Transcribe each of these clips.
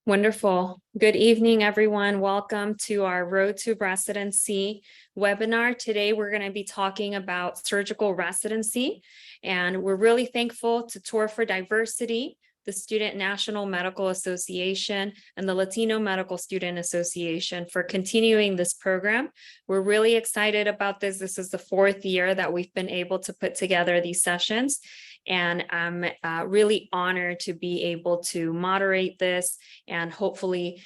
Wonderful. Good evening, everyone. Welcome to our Road to Residency webinar. Today, we're going to be talking about surgical residency, and we're really thankful to Tour for Diversity, the Student National Medical Association, and the Latino Medical Student Association for continuing this program. We're really excited about this. This is the fourth year that we've been able to put together these sessions. And I'm really honored to be able to moderate this. And hopefully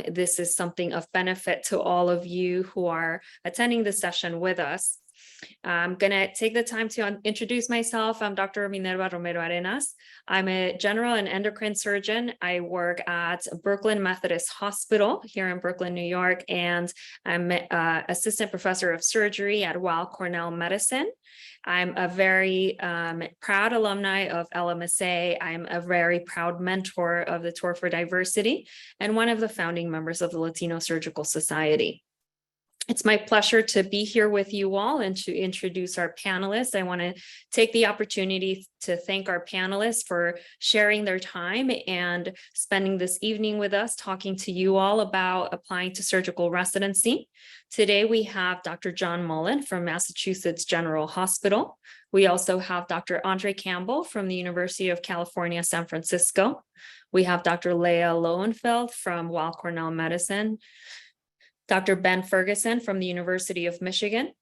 this is something of benefit to all of you who are attending the session with us. I'm going to take the time to introduce myself. I'm Dr. Romero Arenas. I'm a general and endocrine surgeon. I work at Brooklyn Methodist Hospital here in Brooklyn, New York, and I'm assistant professor of surgery at Weill Cornell Medicine. I'm a very proud alumni of LMSA. I'm a very proud mentor of the Tour for Diversity and one of the founding members of the Latino Surgical Society. It's my pleasure to be here with you all and to introduce our panelists. I want to take the opportunity to thank our panelists for sharing their time and spending this evening with us, talking to you all about applying to surgical residency. Today, we have Dr. John Mullen from Massachusetts General Hospital. We also have Dr. Andre Campbell from the University of California, San Francisco. We have Dr. Leah Lowenfeld from Weill Cornell Medicine, Dr. Ben Ferguson from the University of Michigan,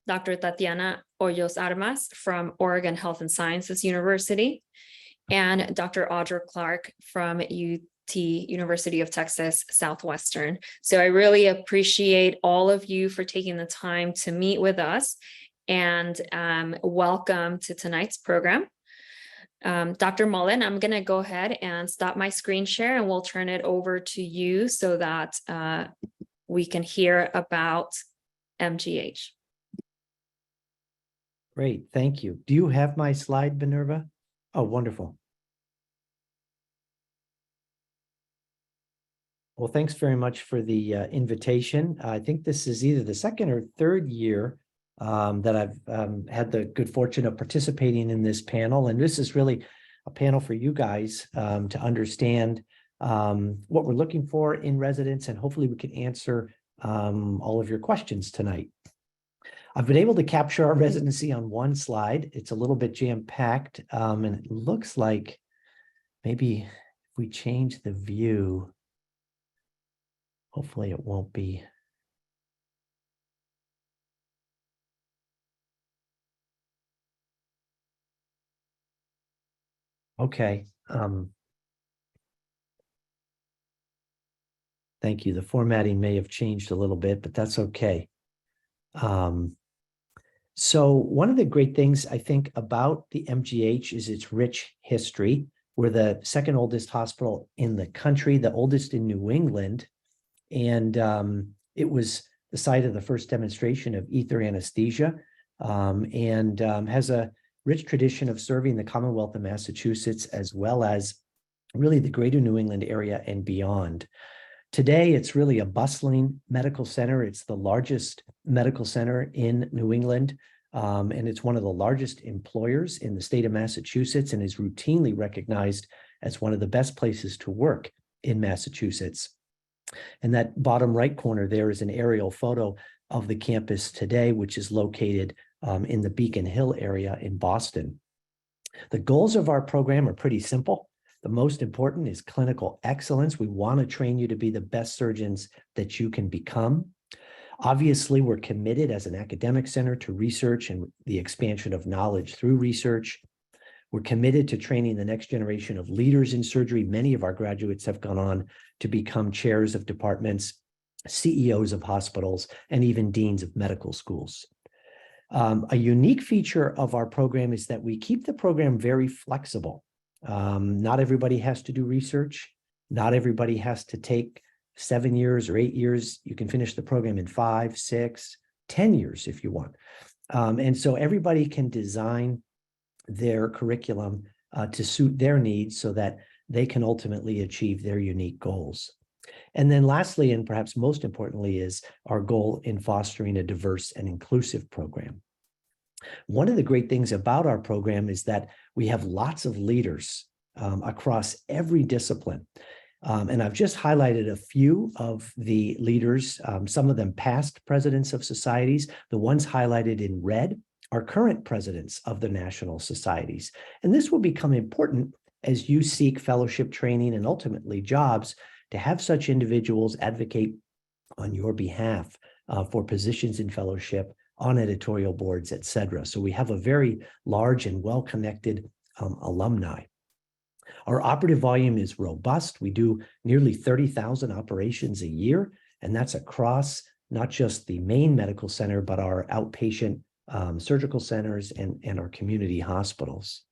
Dr. Tatiana Hoyos Armas from Oregon Health and Sciences University, and Dr. Audra Clark from University of Texas Southwestern. So I really appreciate all of you for taking the time to meet with us, and welcome to tonight's program. Dr. Mullen, I'm going to go ahead and stop my screen share, and we'll turn it over to you so that we can hear about MGH. Great, thank you. Do you have my slide, Minerva? Oh, wonderful. Well, thanks very much for the invitation. I think this is either the second or third year that I've had the good fortune of participating in this panel. And this is really a panel for you guys to understand what we're looking for in residents, and hopefully we can answer all of your questions tonight. I've been able to capture our residency on one slide. It's a little bit jam-packed, and it looks like maybe if we change the view, hopefully it won't be. Okay. Thank you. The formatting may have changed a little bit, but that's okay. So one of the great things I think about the MGH is its rich history. We're the second oldest hospital in the country, the oldest in New England. And it was the site of the first demonstration of ether anesthesia, and has a rich tradition of serving the Commonwealth of Massachusetts, as well as really the greater New England area and beyond. Today, it's really a bustling medical center. It's the largest medical center in New England, and it's one of the largest employers in the state of Massachusetts, and is routinely recognized as one of the best places to work in Massachusetts. And that bottom right corner there is an aerial photo of the campus today, which is located in the Beacon Hill area in Boston. The goals of our program are pretty simple. The most important is clinical excellence. We want to train you to be the best surgeons that you can become. Obviously, we're committed as an academic center to research and the expansion of knowledge through research. We're committed to training the next generation of leaders in surgery. Many of our graduates have gone on to become chairs of departments, CEOs of hospitals, and even deans of medical schools. A unique feature of our program is that we keep the program very flexible. Not everybody has to do research. Not everybody has to take 7 years or 8 years. You can finish the program in 5, 6, 10 years if you want. And so everybody can design their curriculum to suit their needs so that they can ultimately achieve their unique goals. And then lastly, and perhaps most importantly, is our goal in fostering a diverse and inclusive program. One of the great things about our program is that we have lots of leaders across every discipline. And I've just highlighted a few of the leaders, some of them past presidents of societies. The ones highlighted in red are current presidents of the national societies. And this will become important as you seek fellowship training and ultimately jobs, to have such individuals advocate on your behalf for positions in fellowship, on editorial boards, et cetera. So we have a very large and well-connected alumni. Our operative volume is robust. We do nearly 30,000 operations a year, and that's across not just the main medical center, but our outpatient surgical centers and our community hospitals.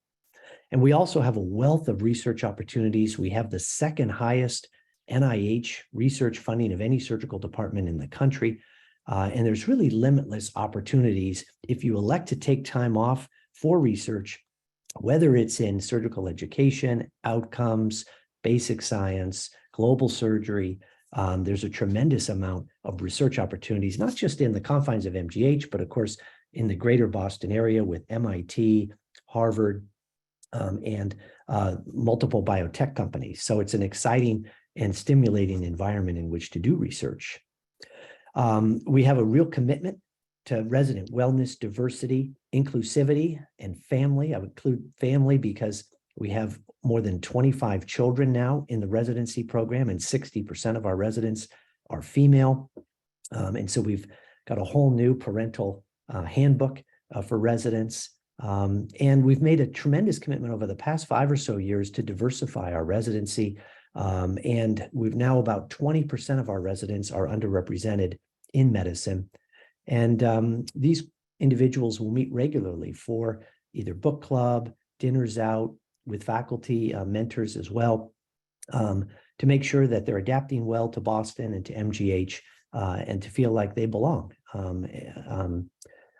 And we also have a wealth of research opportunities. We have the second highest NIH research funding of any surgical department in the country. And there's really limitless opportunities if you elect to take time off for research, whether it's in surgical education, outcomes, basic science, global surgery. There's a tremendous amount of research opportunities, not just in the confines of MGH, but of course, in the greater Boston area with MIT, Harvard, and multiple biotech companies. So it's an exciting and stimulating environment in which to do research. We have a real commitment to resident wellness, diversity, inclusivity, and family. I would include family because we have more than 25 children now in the residency program, and 60% of our residents are female. And so we've got a whole new parental handbook for residents. And we've made a tremendous commitment over the past 5 or so years to diversify our residency. And we've now about 20% of our residents are underrepresented in medicine. And these individuals will meet regularly for either book club, dinners out with faculty, mentors as well, to make sure that they're adapting well to Boston and to MGH and to feel like they belong.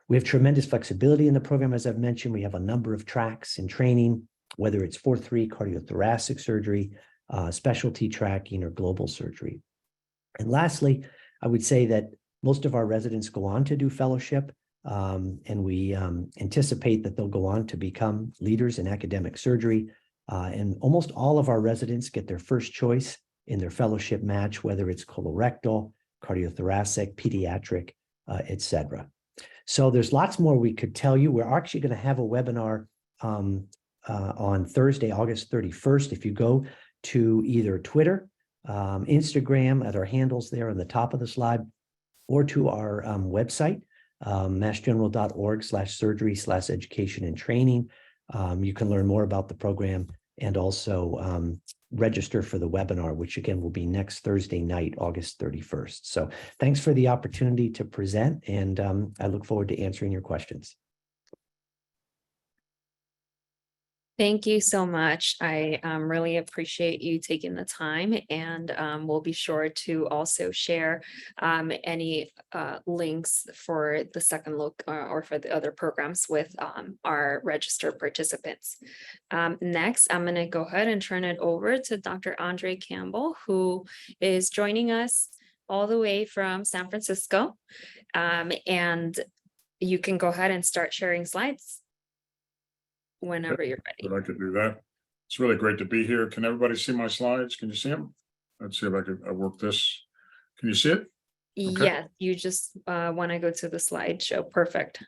We have tremendous flexibility in the program. As I've mentioned, we have a number of tracks in training, whether it's 4-3 cardiothoracic surgery, specialty tracking, or global surgery. And lastly, I would say that most of our residents go on to do fellowship, and we anticipate that they'll go on to become leaders in academic surgery. And almost all of our residents get their first choice in their fellowship match, whether it's colorectal, cardiothoracic, pediatric, et cetera. So there's lots more we could tell you. We're actually going to have a webinar on Thursday, August 31st. If you go to either Twitter, Instagram at our handles there on the top of the slide, or to our website, massgeneral.org/surgery/education and training. You can learn more about the program and also register for the webinar, which again will be next Thursday night, August 31st. So thanks for the opportunity to present, and I look forward to answering your questions. Thank you so much. I really appreciate you taking the time, and we'll be sure to also share any links for the second look or for the other programs with our registered participants. Next, I'm going to go ahead and turn it over to Dr. Andre Campbell, who is joining us all the way from San Francisco. And you can go ahead and start sharing slides whenever you're ready. I could do that. It's really great to be here. Can everybody see my slides? Can you see them? Let's see if I could work this. Can you see it? Okay. Yeah, you just want to go to the slideshow. Perfect.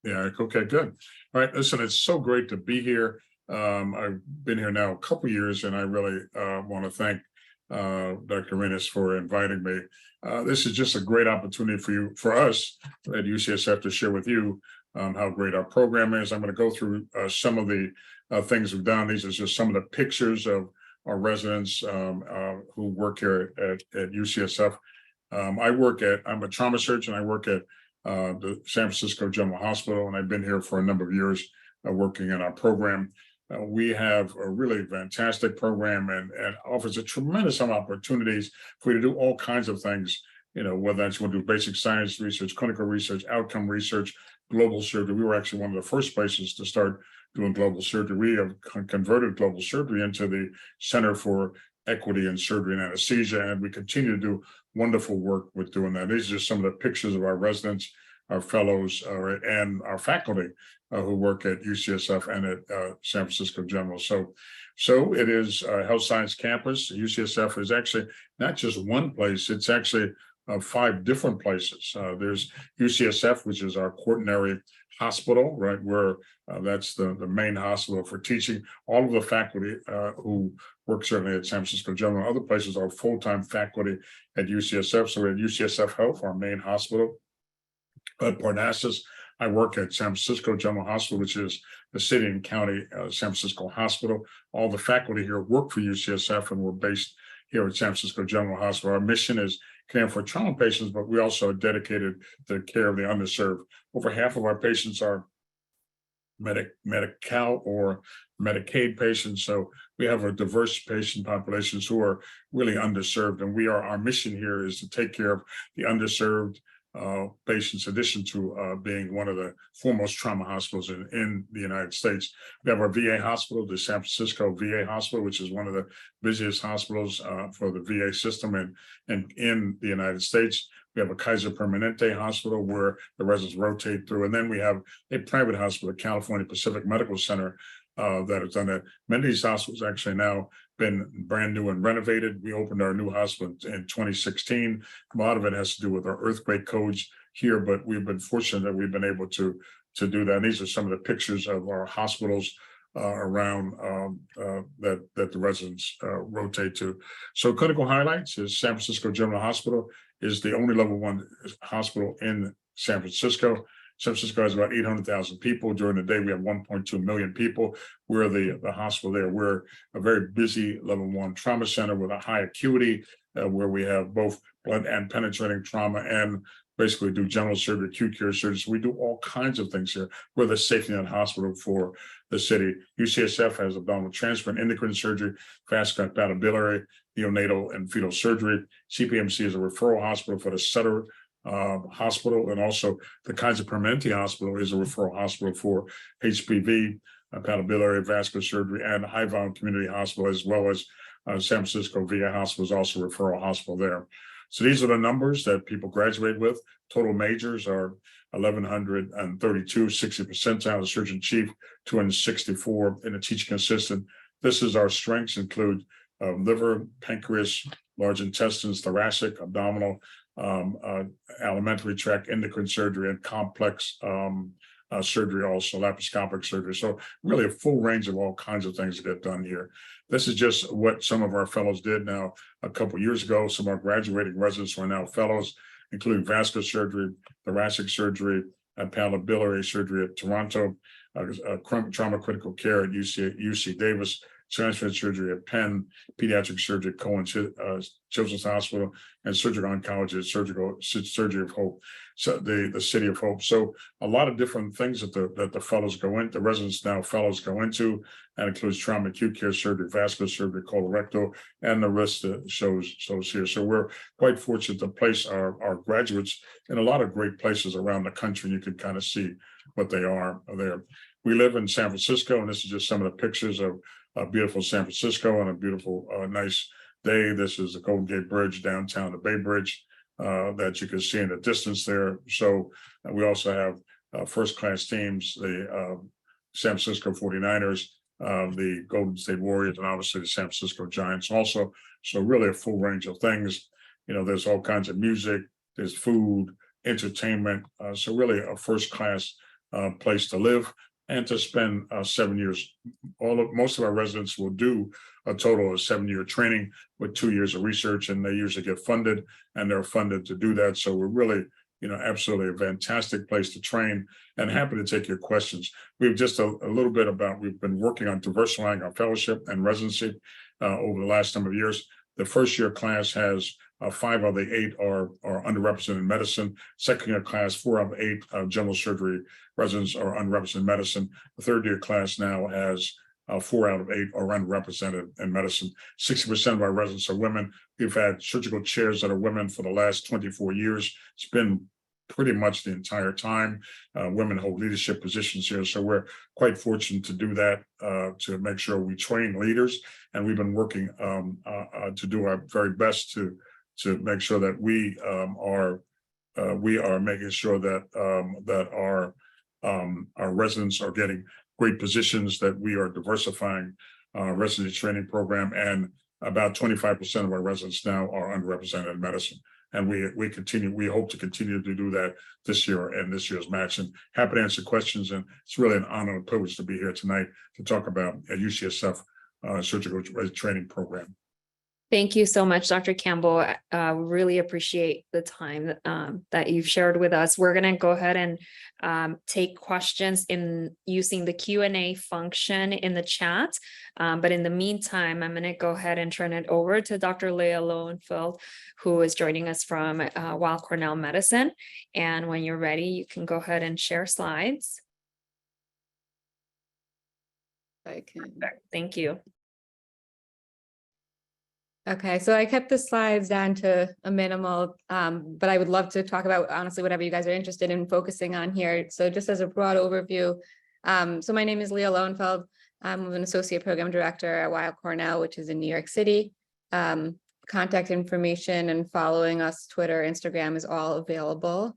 Yeah, okay, good. All right, listen, it's so great to be here. I've been here now a couple of years, and I really want to thank Dr. Arenas for inviting me. This is just a great opportunity for us at UCSF to share with you how great our program is. I'm going to go through some of the things we've done. These are just some of the pictures of our residents who work here at UCSF. I'm a trauma surgeon. I work at the San Francisco General Hospital, and I've been here for a number of years working in our program. We have a really fantastic program and offers a tremendous amount of opportunities for you to do all kinds of things, whether that's you want to do basic science research, clinical research, outcome research, global surgery. We were actually one of the first places to start doing global surgery. We have converted global surgery into the Center for Equity in Surgery and Anesthesia, and we continue to do wonderful work with doing that. These are just some of the pictures of our residents, our fellows, and our faculty who work at UCSF and at San Francisco General. So So it is a health science campus. UCSF is actually not just one place, it's actually 5 different places. There's UCSF, which is our quaternary hospital, right, where that's the main hospital for teaching. All of the faculty who work certainly at San Francisco General, other places are full-time faculty at UCSF. So we're at UCSF Health, our main hospital. At Parnassus, I work at San Francisco General Hospital, which is the city and county San Francisco hospital. All the faculty here work for UCSF, and we're based here at San Francisco General Hospital. Our mission is caring for trauma patients, but we also are dedicated to the care of the underserved. Over half of our patients are Medi-Cal or Medicaid patients. So we have a diverse patient populations who are really underserved. And our mission here is to take care of the underserved patients, in addition to being one of the foremost trauma hospitals in the United States. We have our VA hospital, the San Francisco VA hospital, which is one of the busiest hospitals for the VA system and in the United States. We have a Kaiser Permanente hospital where the residents rotate through. And then we have a private hospital, California Pacific Medical Center, that has done that. Many of these hospitals actually now been brand new and renovated. We opened our new hospital in 2016. A lot of it has to do with our earthquake codes here, but we've been fortunate that we've been able to do that. And these are some of the pictures of our hospitals around that the residents rotate to. So clinical highlights is San Francisco General Hospital is the only level 1 hospital in San Francisco. San Francisco has about 800,000 people. During the day, we have 1.2 million people. We're the hospital there. We're a very busy level 1 trauma center with a high acuity, where we have both blood and penetrating trauma and basically do general surgery, acute care surgery. So we do all kinds of things here. We're the safety net hospital for the city. UCSF has abdominal transplant, endocrine surgery, vascular compatibility, neonatal and fetal surgery. CPMC is a referral hospital for the Sutter hospital, and also the Kaiser Permanente hospital is a referral hospital for HPV, hepatobiliary vascular surgery, and high volume community hospital, as well as San Francisco VA hospital is also a referral hospital there. So these are the numbers that people graduate with. Total majors are 1,132, 60 percentile, the surgeon chief, 264 in a teaching assistant. This is our strengths include liver, pancreas, large intestines, thoracic, abdominal, alimentary tract, endocrine surgery, and complex surgery, also laparoscopic surgery. So really a full range of all kinds of things that get done here. This is just what some of our fellows did now a couple of years ago. Some of our graduating residents who are now fellows, including vascular surgery, thoracic surgery, and hepatobiliary surgery at Toronto, trauma critical care at UC Davis, transfer surgery at Penn, pediatric surgery at Cohen Children's Hospital, and surgical oncology at Surgery of Hope, so the City of Hope. So a lot of different things that the fellows go into, the residents now fellows go into, and includes trauma, acute care surgery, vascular surgery, colorectal, and the rest shows here. So we're quite fortunate to place our graduates in a lot of great places around the country. You can kind of see what they are there. We live in San Francisco, and this is just some of the pictures of beautiful San Francisco on a beautiful, nice day. This is the Golden Gate Bridge downtown, the Bay Bridge, that you can see in the distance there. So we also have first-class teams, the San Francisco 49ers, the Golden State Warriors, and obviously the San Francisco Giants also. So really a full range of things. You know, there's all kinds of music, there's food, entertainment. So really a first-class place to live and to spend 7 years. Most of our residents will do a total of 7-year training with 2 years of research, and they usually get funded, and they're funded to do that. So we're really, absolutely a fantastic place to train, and happy to take your questions. We've just a little bit about, we've been working on diversifying our fellowship and residency over the last number of years. The first year class has 5 of the 8 are underrepresented medicine. Second year class, 4 of 8 general surgery residents are underrepresented medicine. The third year class now has 4 out of 8 are underrepresented in medicine. 60% of our residents are women. We've had surgical chairs that are women for the last 24 years. It's been pretty much the entire time. Women hold leadership positions here. So we're quite fortunate to do that, to make sure we train leaders. And we've been working to do our very best to make sure that we are making sure that our residents are getting great positions, that we are diversifying residency training program, and about 25% of our residents now are underrepresented in medicine. And we hope to continue to do that this year and this year's match. And happy to answer questions. And it's really an honor and a privilege to be here tonight to talk about a UCSF surgical training program. Thank you so much, Dr. Campbell. Really appreciate the time that you've shared with us. We're going to go ahead and take questions in using the Q&A function in the chat. But in the meantime, I'm going to go ahead and turn it over to Dr. Leah Lowenfeld, who is joining us from Weill Cornell Medicine. And when you're ready, you can go ahead and share slides. I can. Thank you. Okay, so I kept the slides down to a minimal, but I would love to talk about honestly whatever you guys are interested in focusing on here. So just as a broad overview, so my name is Leah Lowenfeld. I'm an associate program director at Weill Cornell, which is in New York City. Contact information and following us, Twitter, Instagram is all available.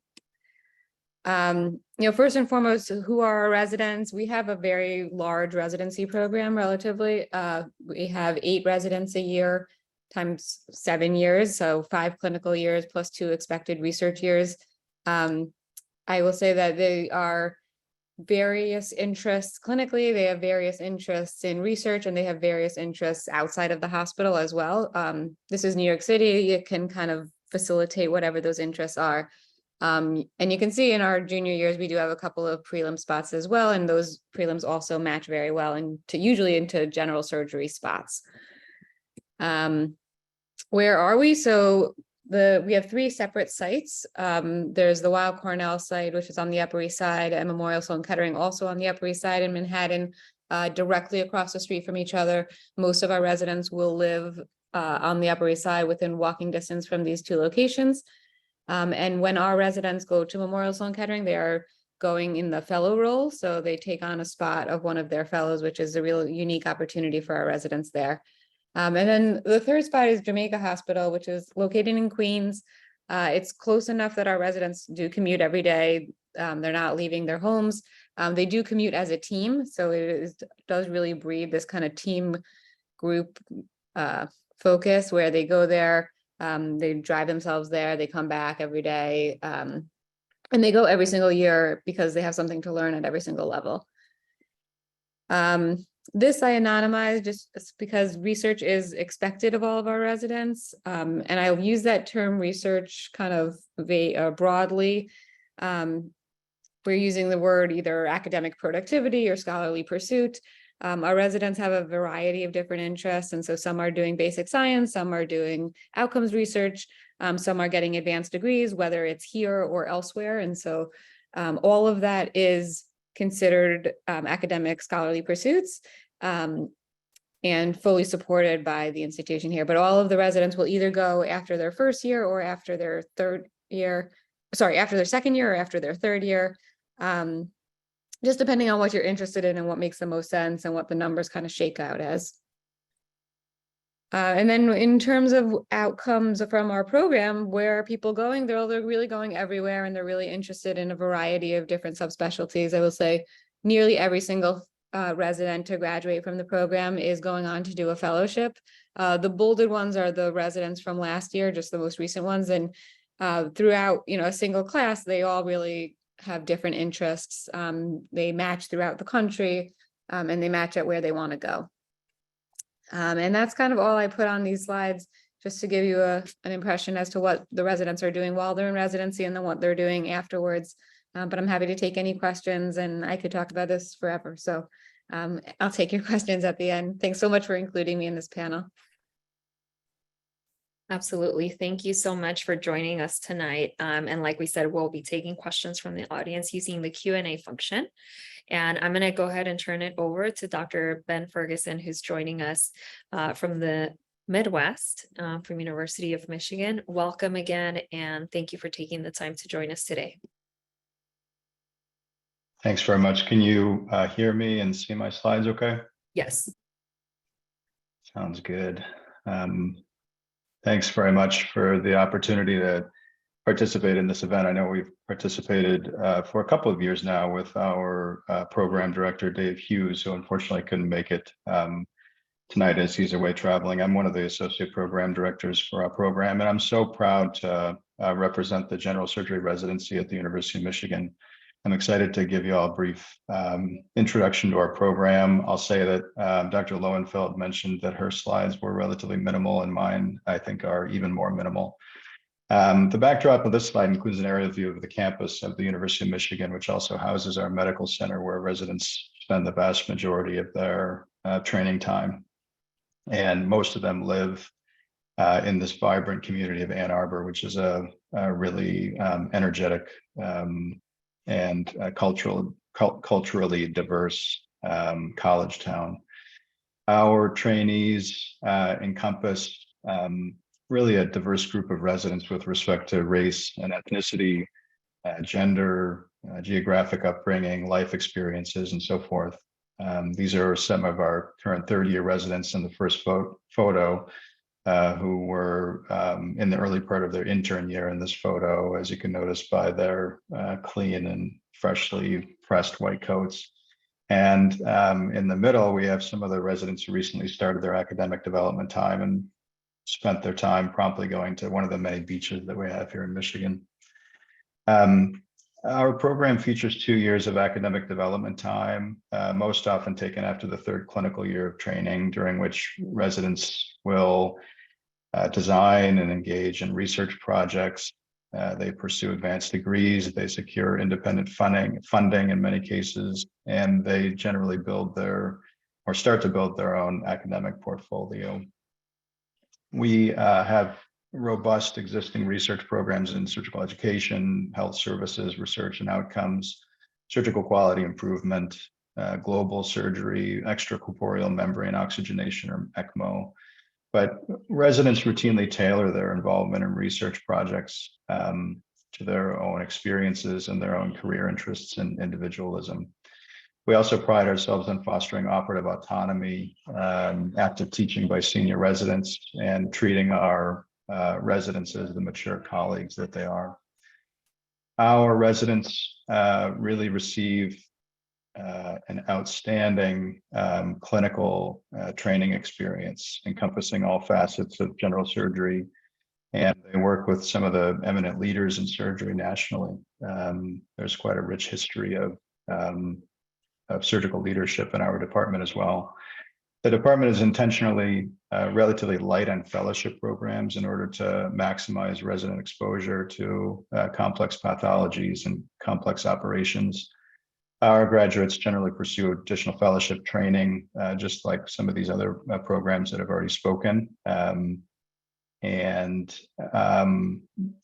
First and foremost, who are our residents? We have a very large residency program relatively. We have 8 residents a year times 7 years, so 5 clinical years plus 2 expected research years. I will say that they are various interests clinically, they have various interests in research, and they have various interests outside of the hospital as well. This is New York City, it can kind of facilitate whatever those interests are. And you can see in our junior years, we do have a couple of prelim spots as well, and those prelims also match very well usually into general surgery spots. Where are we? So we have 3 separate sites. There's the Weill Cornell site, which is on the Upper East Side, and Memorial Sloan Kettering also on the Upper East Side in Manhattan, directly across the street from each other. Most of our residents will live on the Upper East Side within walking distance from these 2 locations. And when our residents go to Memorial Sloan Kettering, they are going in the fellow role. So they take on a spot of one of their fellows, which is a real unique opportunity for our residents there. And then the third spot is Jamaica Hospital, which is located in Queens. It's close enough that our residents do commute every day. They're not leaving their homes. They do commute as a team. So it does really breed this kind of team group focus where they go there, they drive themselves there, they come back every day. And they go every single year because they have something to learn at every single level. This I anonymized just because research is expected of all of our residents. And I'll use that term research kind of broadly. We're using the word either academic productivity or scholarly pursuit. Our residents have a variety of different interests. And so some are doing basic science, some are doing outcomes research, some are getting advanced degrees, whether it's here or elsewhere. And so all of that is considered academic scholarly pursuits and fully supported by the institution here. But all of the residents will either go after their first year or after their after their second year or after their third year, just depending on what you're interested in and what makes the most sense and what the numbers kind of shake out as. And then in terms of outcomes from our program, where are people going? They're really going everywhere, and they're really interested in a variety of different subspecialties. I will say nearly every single resident to graduate from the program is going on to do a fellowship. The bolded ones are the residents from last year, just the most recent ones. And throughout, a single class, they all really have different interests. They match throughout the country, and they match at where they want to go. And that's kind of all I put on these slides, just to give you an impression as to what the residents are doing while they're in residency and then what they're doing afterwards. But I'm happy to take any questions, and I could talk about this forever. So I'll take your questions at the end. Thanks so much for including me in this panel. Absolutely. Thank you so much for joining us tonight. And like we said, we'll be taking questions from the audience using the Q&A function. And I'm going to go ahead and turn it over to Dr. Ben Ferguson, who's joining us from the Midwest, from University of Michigan. Welcome again, and thank you for taking the time to join us today. Thanks very much. Can you hear me and see my slides okay? Yes. Sounds good. Thanks very much for the opportunity to participate in this event. I know we've participated for a couple of years now with our program director, Dave Hughes, who unfortunately couldn't make it. tonight as he's away traveling. I'm one of the associate program directors for our program, and I'm so proud to represent the general surgery residency at the University of Michigan. I'm excited to give you all a brief introduction to our program. I'll say that Dr. Lowenfeld mentioned that her slides were relatively minimal, and mine, I think, are even more minimal. The backdrop of this slide includes an aerial view of the campus of the University of Michigan, which also houses our medical center, where residents spend the vast majority of their training time. And most of them live in this vibrant community of Ann Arbor, which is a really energetic and culturally diverse college town. Our trainees encompass really a diverse group of residents with respect to race and ethnicity, gender, geographic upbringing, life experiences, and so forth. These are some of our current third-year residents in the first photo who were in the early part of their intern year in this photo, as you can notice by their clean and freshly pressed white coats. And in the middle, we have some of the residents who recently started their academic development time and spent their time promptly going to one of the many beaches that we have here in Michigan. Our program features 2 years of academic development time, most often taken after the third clinical year of training, during which residents will design and engage in research projects. They pursue advanced degrees, they secure independent funding in many cases, and they generally start to build their own academic portfolio. We have robust existing research programs in surgical education, health services, research and outcomes, surgical quality improvement, global surgery, extracorporeal membrane oxygenation, or ECMO. But residents routinely tailor their involvement in research projects to their own experiences and their own career interests and individualism. We also pride ourselves on fostering operative autonomy, active teaching by senior residents, and treating our residents as the mature colleagues that they are. Our residents really receive an outstanding clinical training experience encompassing all facets of general surgery, and they work with some of the eminent leaders in surgery nationally. There's quite a rich history of surgical leadership in our department as well. The department is intentionally relatively light on fellowship programs in order to maximize resident exposure to complex pathologies and complex operations. Our graduates generally pursue additional fellowship training, just like some of these other programs that have already spoken.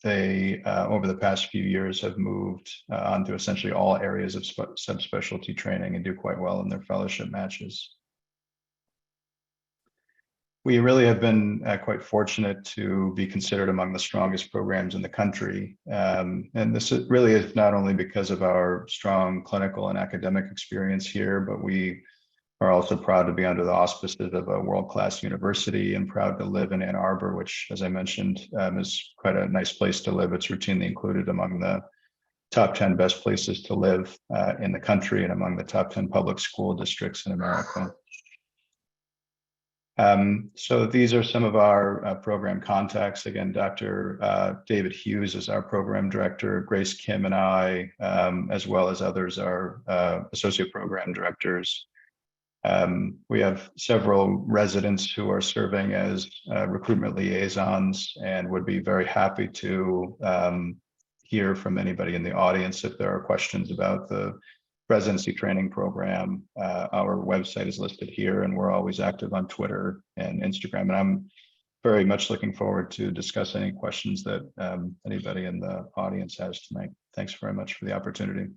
They, over the past few years, have moved onto essentially all areas of subspecialty training and do quite well in their fellowship matches. We really have been quite fortunate to be considered among the strongest programs in the country. And this really is not only because of our strong clinical and academic experience here, but we are also proud to be under the auspices of a world-class university and proud to live in Ann Arbor, which, as I mentioned, is quite a nice place to live. It's routinely included among the top 10 best places to live in the country and among the top 10 public school districts in America. So these are some of our program contacts. Again, Dr. David Hughes is our program director. Grace Kim and I, as well as others, are associate program directors. We have several residents who are serving as recruitment liaisons and would be very happy to hear from anybody in the audience if there are questions about the residency training program. Our website is listed here, and we're always active on Twitter and Instagram. And I'm very much looking forward to discuss any questions that anybody in the audience has tonight. Thanks very much for the opportunity.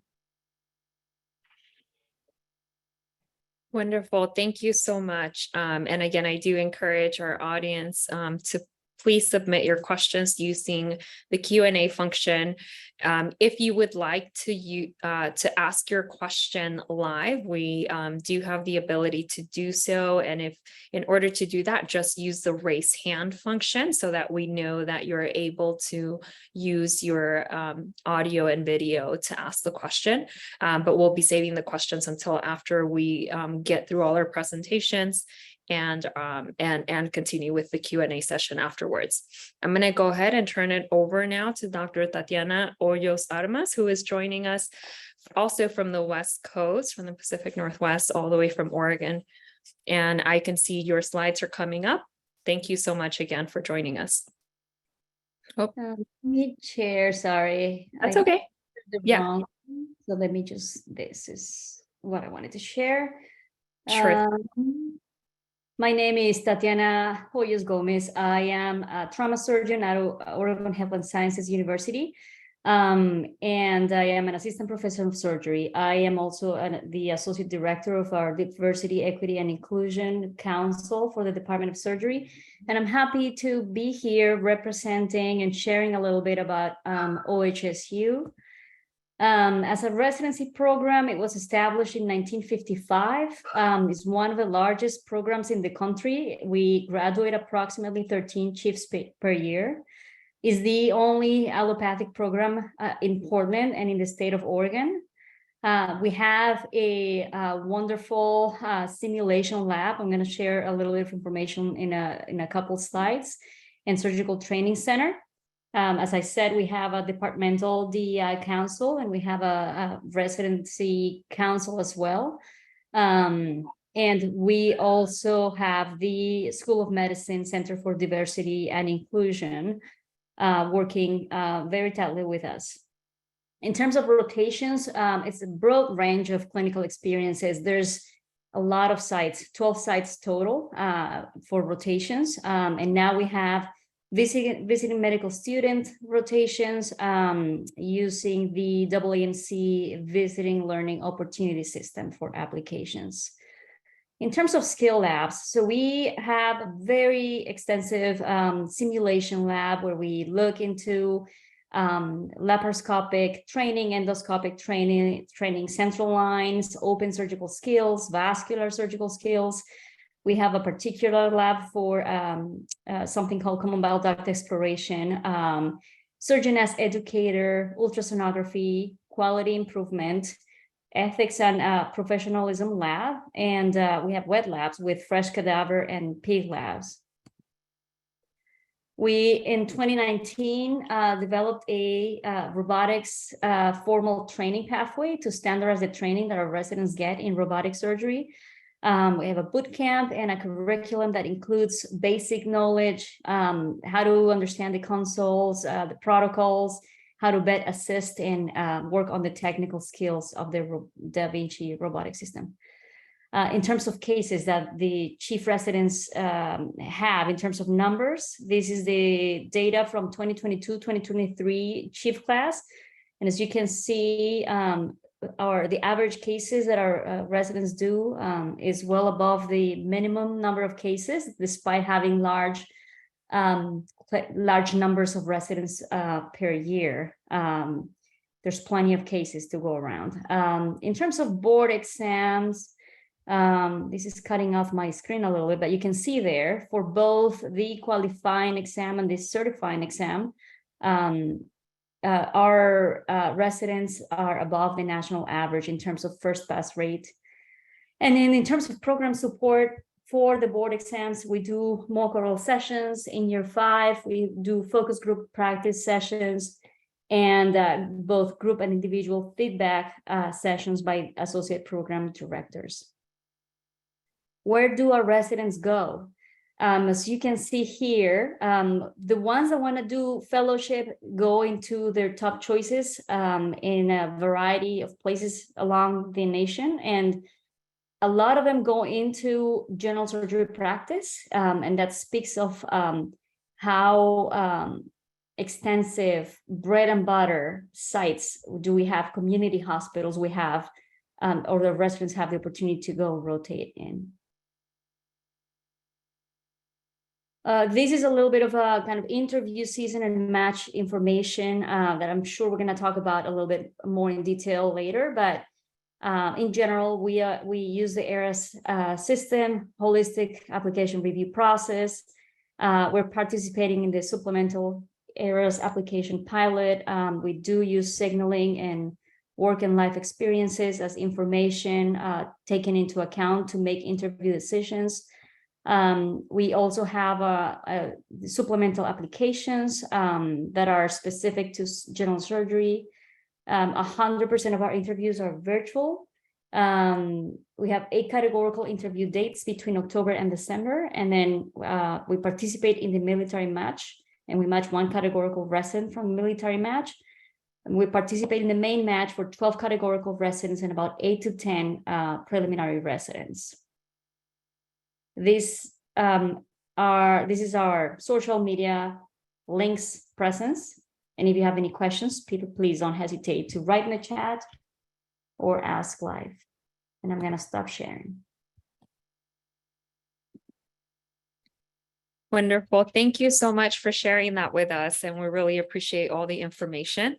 Wonderful. Thank you so much. And again, I do encourage our audience to please submit your questions using the Q&A function. If you would like to ask your question live, we do have the ability to do so. And if in order to do that, just use the raise hand function so that we know that you're able to use your audio and video to ask the question. But we'll be saving the questions until after we get through all our presentations. and continue with the Q&A session afterwards. I'm going to go ahead and turn it over now to Dr. Tatiana Hoyos Armas, who is joining us also from the West Coast, from the Pacific Northwest, all the way from Oregon. And I can see your slides are coming up. Thank you so much again for joining us. Me chair, sorry. That's I okay. did the Yeah. wrong. So let me just, this is what I wanted to share. Sure. My name is Tatiana Hoyos Gomez. I am a trauma surgeon at Oregon Health and Sciences University. And I am an assistant professor of surgery. I am also the associate director of our Diversity, Equity, and Inclusion Council for the Department of Surgery. And I'm happy to be here representing and sharing a little bit about OHSU. As a residency program, it was established in 1955. It's one of the largest programs in the country. We graduate approximately 13 chiefs per year. Is the only allopathic program in Portland and in the state of Oregon. We have a wonderful simulation lab. I'm going to share a little bit of information in a couple slides, and surgical training center. As I said, we have a departmental DEI council, and we have a residency council as well. And we also have the School of Medicine Center for Diversity and Inclusion, working very tightly with us. In terms of rotations, it's a broad range of clinical experiences. There's a lot of sites, 12 sites total for rotations. And now we have visiting medical student rotations using the AAMC Visiting Learning Opportunity System for applications. In terms of skill labs, so we have a very extensive simulation lab where we look into laparoscopic training, endoscopic training, central lines, open surgical skills, vascular surgical skills. We have a particular lab for something called common bile duct exploration, surgeon as educator, ultrasonography, quality improvement, ethics and professionalism lab, and we have wet labs with fresh cadaver and pig labs. We, in 2019, developed a robotics formal training pathway to standardize the training that our residents get in robotic surgery. We have a boot camp and a curriculum that includes basic knowledge, how to understand the consoles, the protocols, how to best assist and work on the technical skills of the Da Vinci robotic system. In terms of cases that the chief residents have, in terms of numbers, this is the data from 2022-2023 chief class. And as you can see, the average cases that our residents do is well above the minimum number of cases, despite having large numbers of residents per year. There's plenty of cases to go around. In terms of board exams, this is cutting off my screen a little bit, but you can see there for both the qualifying exam and the certifying exam, our residents are above the national average in terms of first pass rate. And then in terms of program support for the board exams, we do mock oral sessions. In year 5, we do focus group practice sessions and both group and individual feedback sessions by associate program directors. Where do our residents go? As you can see here, the ones that want to do fellowship go into their top choices in a variety of places along the nation. And a lot of them go into general surgery practice. And that speaks of how extensive bread and butter sites do we have, community hospitals we have, or the residents have the opportunity to go rotate in. This is a little bit of a kind of interview season and match information that I'm sure we're going to talk about a little bit more in detail later. But in general, we use the ERAS system, holistic application review process. We're participating in the supplemental ERAS application pilot. We do use signaling and work and life experiences as information taken into account to make interview decisions. We also have supplemental applications that are specific to general surgery. 100% of our interviews are virtual. We have 8 categorical interview dates between October and December, and then we participate in the military match, and we match 1 categorical resident from the military match. And we participate in the main match for 12 categorical residents and about 8 to 10 preliminary residents. This is our social media links presence. And if you have any questions, please don't hesitate to write in the chat or ask live. And I'm going to stop sharing. Wonderful. Thank you so much for sharing that with us. And we really appreciate all the information.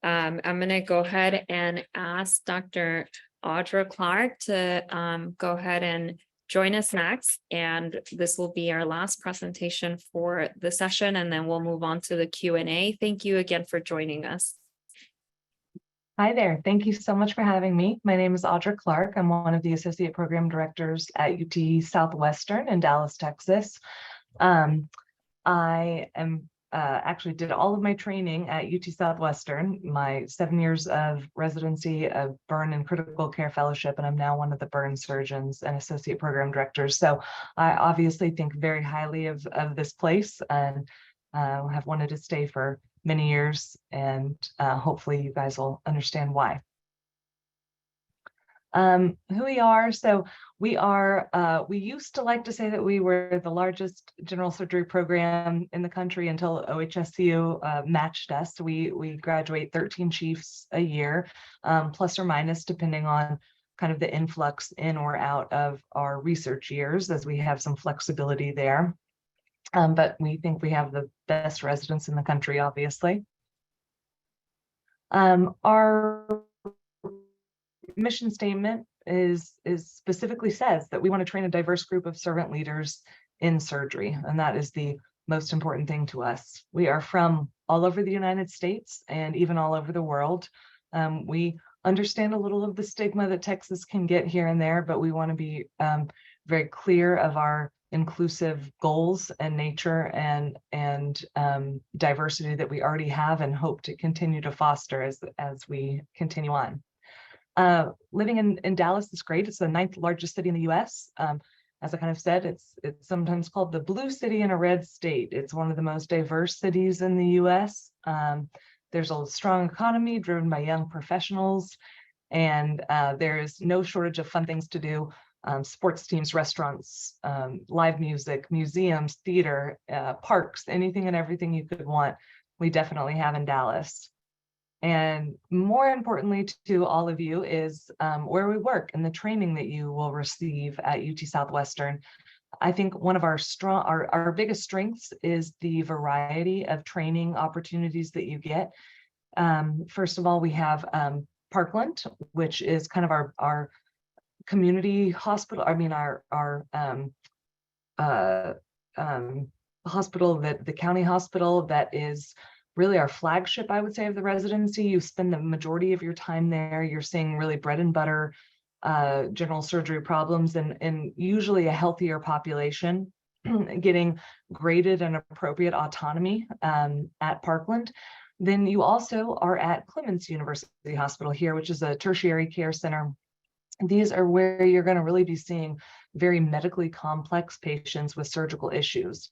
I'm going to go ahead and ask Dr. Audra Clark to go ahead and join us next. And this will be our last presentation for the session, and then we'll move on to the Q&A. Thank you again for joining us. Hi there. Thank you so much for having me. My name is Audra Clark. I'm one of the Associate Program Directors at UT Southwestern in Dallas, Texas. I am actually did all of my training at UT Southwestern, my 7 years of residency, of burn and critical care fellowship, and I'm now one of the burn surgeons and associate program directors. So I obviously think very highly of this place, and have wanted to stay for many years, and hopefully you guys will understand why. Who we are. So we used to like to say that we were the largest general surgery program in the country until OHSU matched us. We graduate 13 chiefs a year, plus or minus, depending on kind of the influx in or out of our research years, as we have some flexibility there. But we think we have the best residents in the country, obviously. Our mission statement is specifically says that we want to train a diverse group of servant leaders in surgery, and that is the most important thing to us. We are from all over the United States and even all over the world. We understand a little of the stigma that Texas can get here and there, but we want to be very clear of our inclusive goals and nature and diversity that we already have and hope to continue to foster as we continue on. Living in Dallas is great. It's the 9th largest city in the US. As I kind of said, it's sometimes called the blue city in a red state. It's one of the most diverse cities in the US. There's a strong economy driven by young professionals, and there's no shortage of fun things to do. Sports teams, restaurants, live music, museums, theater, parks, anything and everything you could want, we definitely have in Dallas. And more importantly to all of you is where we work and the training that you will receive at UT Southwestern. I think one of our biggest strengths is the variety of training opportunities that you get. First of all, we have Parkland, which is kind of our community hospital. I mean, our hospital, the county hospital, that is really our flagship, I would say, of the residency. You spend the majority of your time there. You're seeing really bread and butter general surgery problems, and usually a healthier population, getting graded and appropriate autonomy at Parkland. Then you also are at Clements University Hospital here, which is a tertiary care center. These are where you're going to really be seeing very medically complex patients with surgical issues.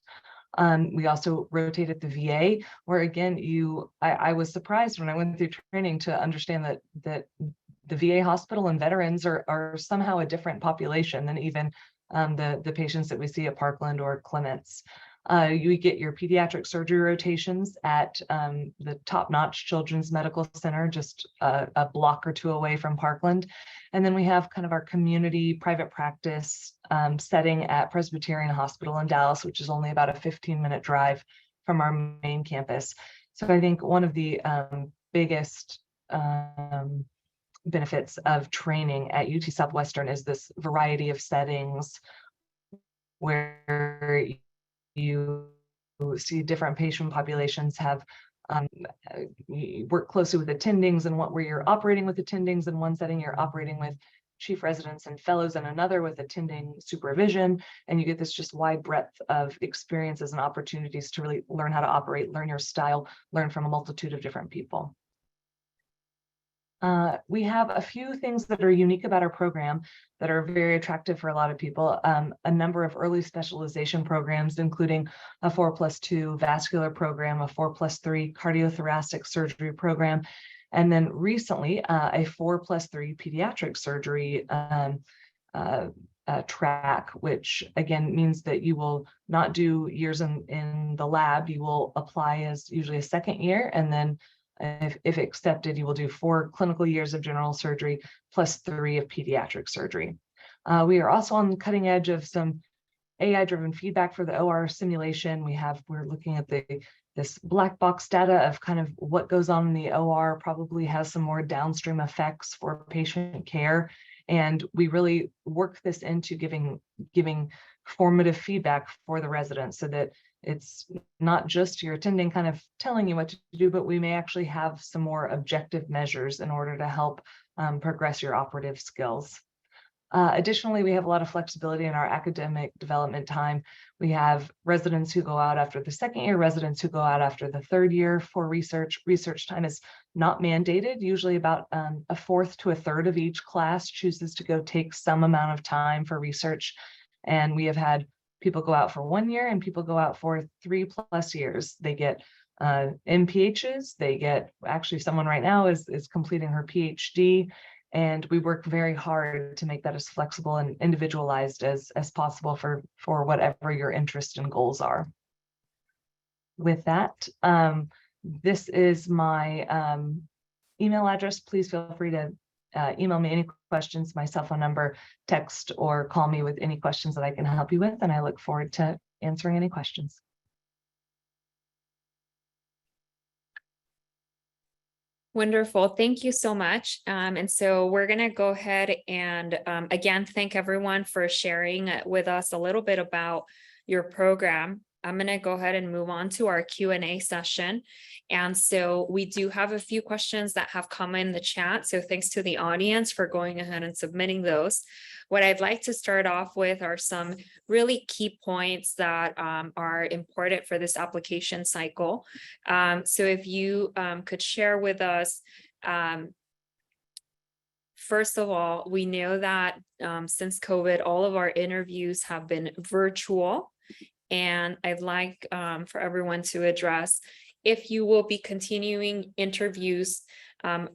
We also rotate at the VA, where again, I was surprised when I went through training to understand that the VA hospital and veterans are somehow a different population than even the patients that we see at Parkland or Clements. You get your pediatric surgery rotations at the top-notch Children's Medical Center, just a block or two away from Parkland. And then we have kind of our community private practice setting at Presbyterian Hospital in Dallas, which is only about a 15-minute drive from our main campus. So I think one of the biggest benefits of training at UT Southwestern is this variety of settings where you see different patient populations have you work closely with attendings, and where you're operating with attendings in one setting, you're operating with chief residents and fellows in another with attending supervision. And you get this just wide breadth of experiences and opportunities to really learn how to operate, learn your style, learn from a multitude of different people. We have a few things that are unique about our program that are very attractive for a lot of people. A number of early specialization programs, including a 4+2 vascular program, a 4+3 cardiothoracic surgery program, and then recently a 4+3 pediatric surgery track, which again means that you will not do years in the lab. You will apply as usually a second year, and then if accepted, you will do 4 clinical years of general surgery plus 3 of pediatric surgery. We are also on the cutting edge of some AI-driven feedback for the OR simulation. We're looking at this black box data of kind of what goes on in the OR, probably has some more downstream effects for patient care. And we really work this into giving formative feedback for the residents, so that it's not just your attending kind of telling you what to do, but we may actually have some more objective measures in order to help progress your operative skills. Additionally, we have a lot of flexibility in our academic development time. We have residents who go out after the second year, residents who go out after the third year for research. Research time is not mandated. Usually about a fourth to a third of each class chooses to go take some amount of time for research. And we have had people go out for 1 year and people go out for 3+ years. They get MPHs, they get, actually someone right now is completing her PhD, and we work very hard to make that as flexible and individualized as possible for whatever your interest and goals are. With that, this is my email address. Please feel free to email me any questions, my cell phone number, text, or call me with any questions that I can help you with, and I look forward to answering any questions. Wonderful. Thank you so much. And so we're going to go ahead and again, thank everyone for sharing with us a little bit about your program. I'm going to go ahead and move on to our Q&A session. And so we do have a few questions that have come in the chat. So thanks to the audience for going ahead and submitting those. What I'd like to start off with are some really key points that are important for this application cycle. So if you could share with us, first of all, we know that since COVID, all of our interviews have been virtual. And I'd like for everyone to address if you will be continuing interviews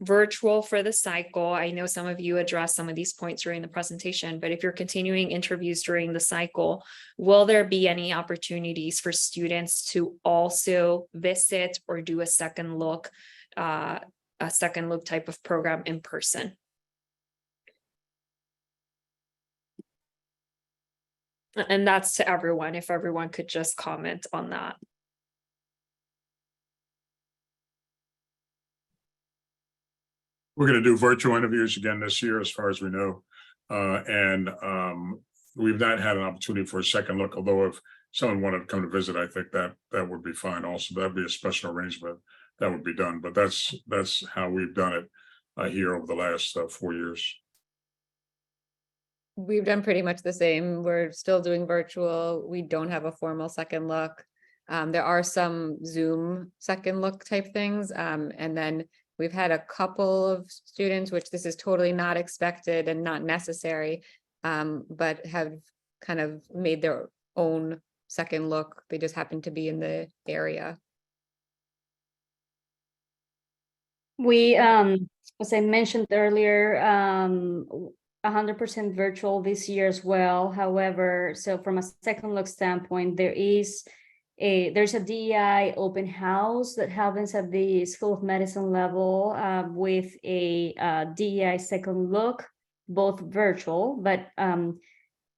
virtual for the cycle. I know some of you addressed some of these points during the presentation, but if you're continuing interviews during the cycle, will there be any opportunities for students to also visit or do a second look type of program in person? And that's to everyone, if everyone could just comment on that. We're going to do virtual interviews again this year, as far as we know. And we've not had an opportunity for a second look, although if someone wanted to come to visit, I think that would be fine also. That'd be a special arrangement that would be done. But that's how we've done it here over the last 4 years. We've done pretty much the same. We're still doing virtual. We don't have a formal second look. There are some Zoom second look type things. And then we've had a couple of students, which this is totally not expected and not necessary, but have kind of made their own second look. They just happen to be in the area. We, as I mentioned earlier, 100% virtual this year as well. However, so from a second look standpoint, there's a DEI open house that happens at the School of Medicine level with a DEI second look, both virtual, but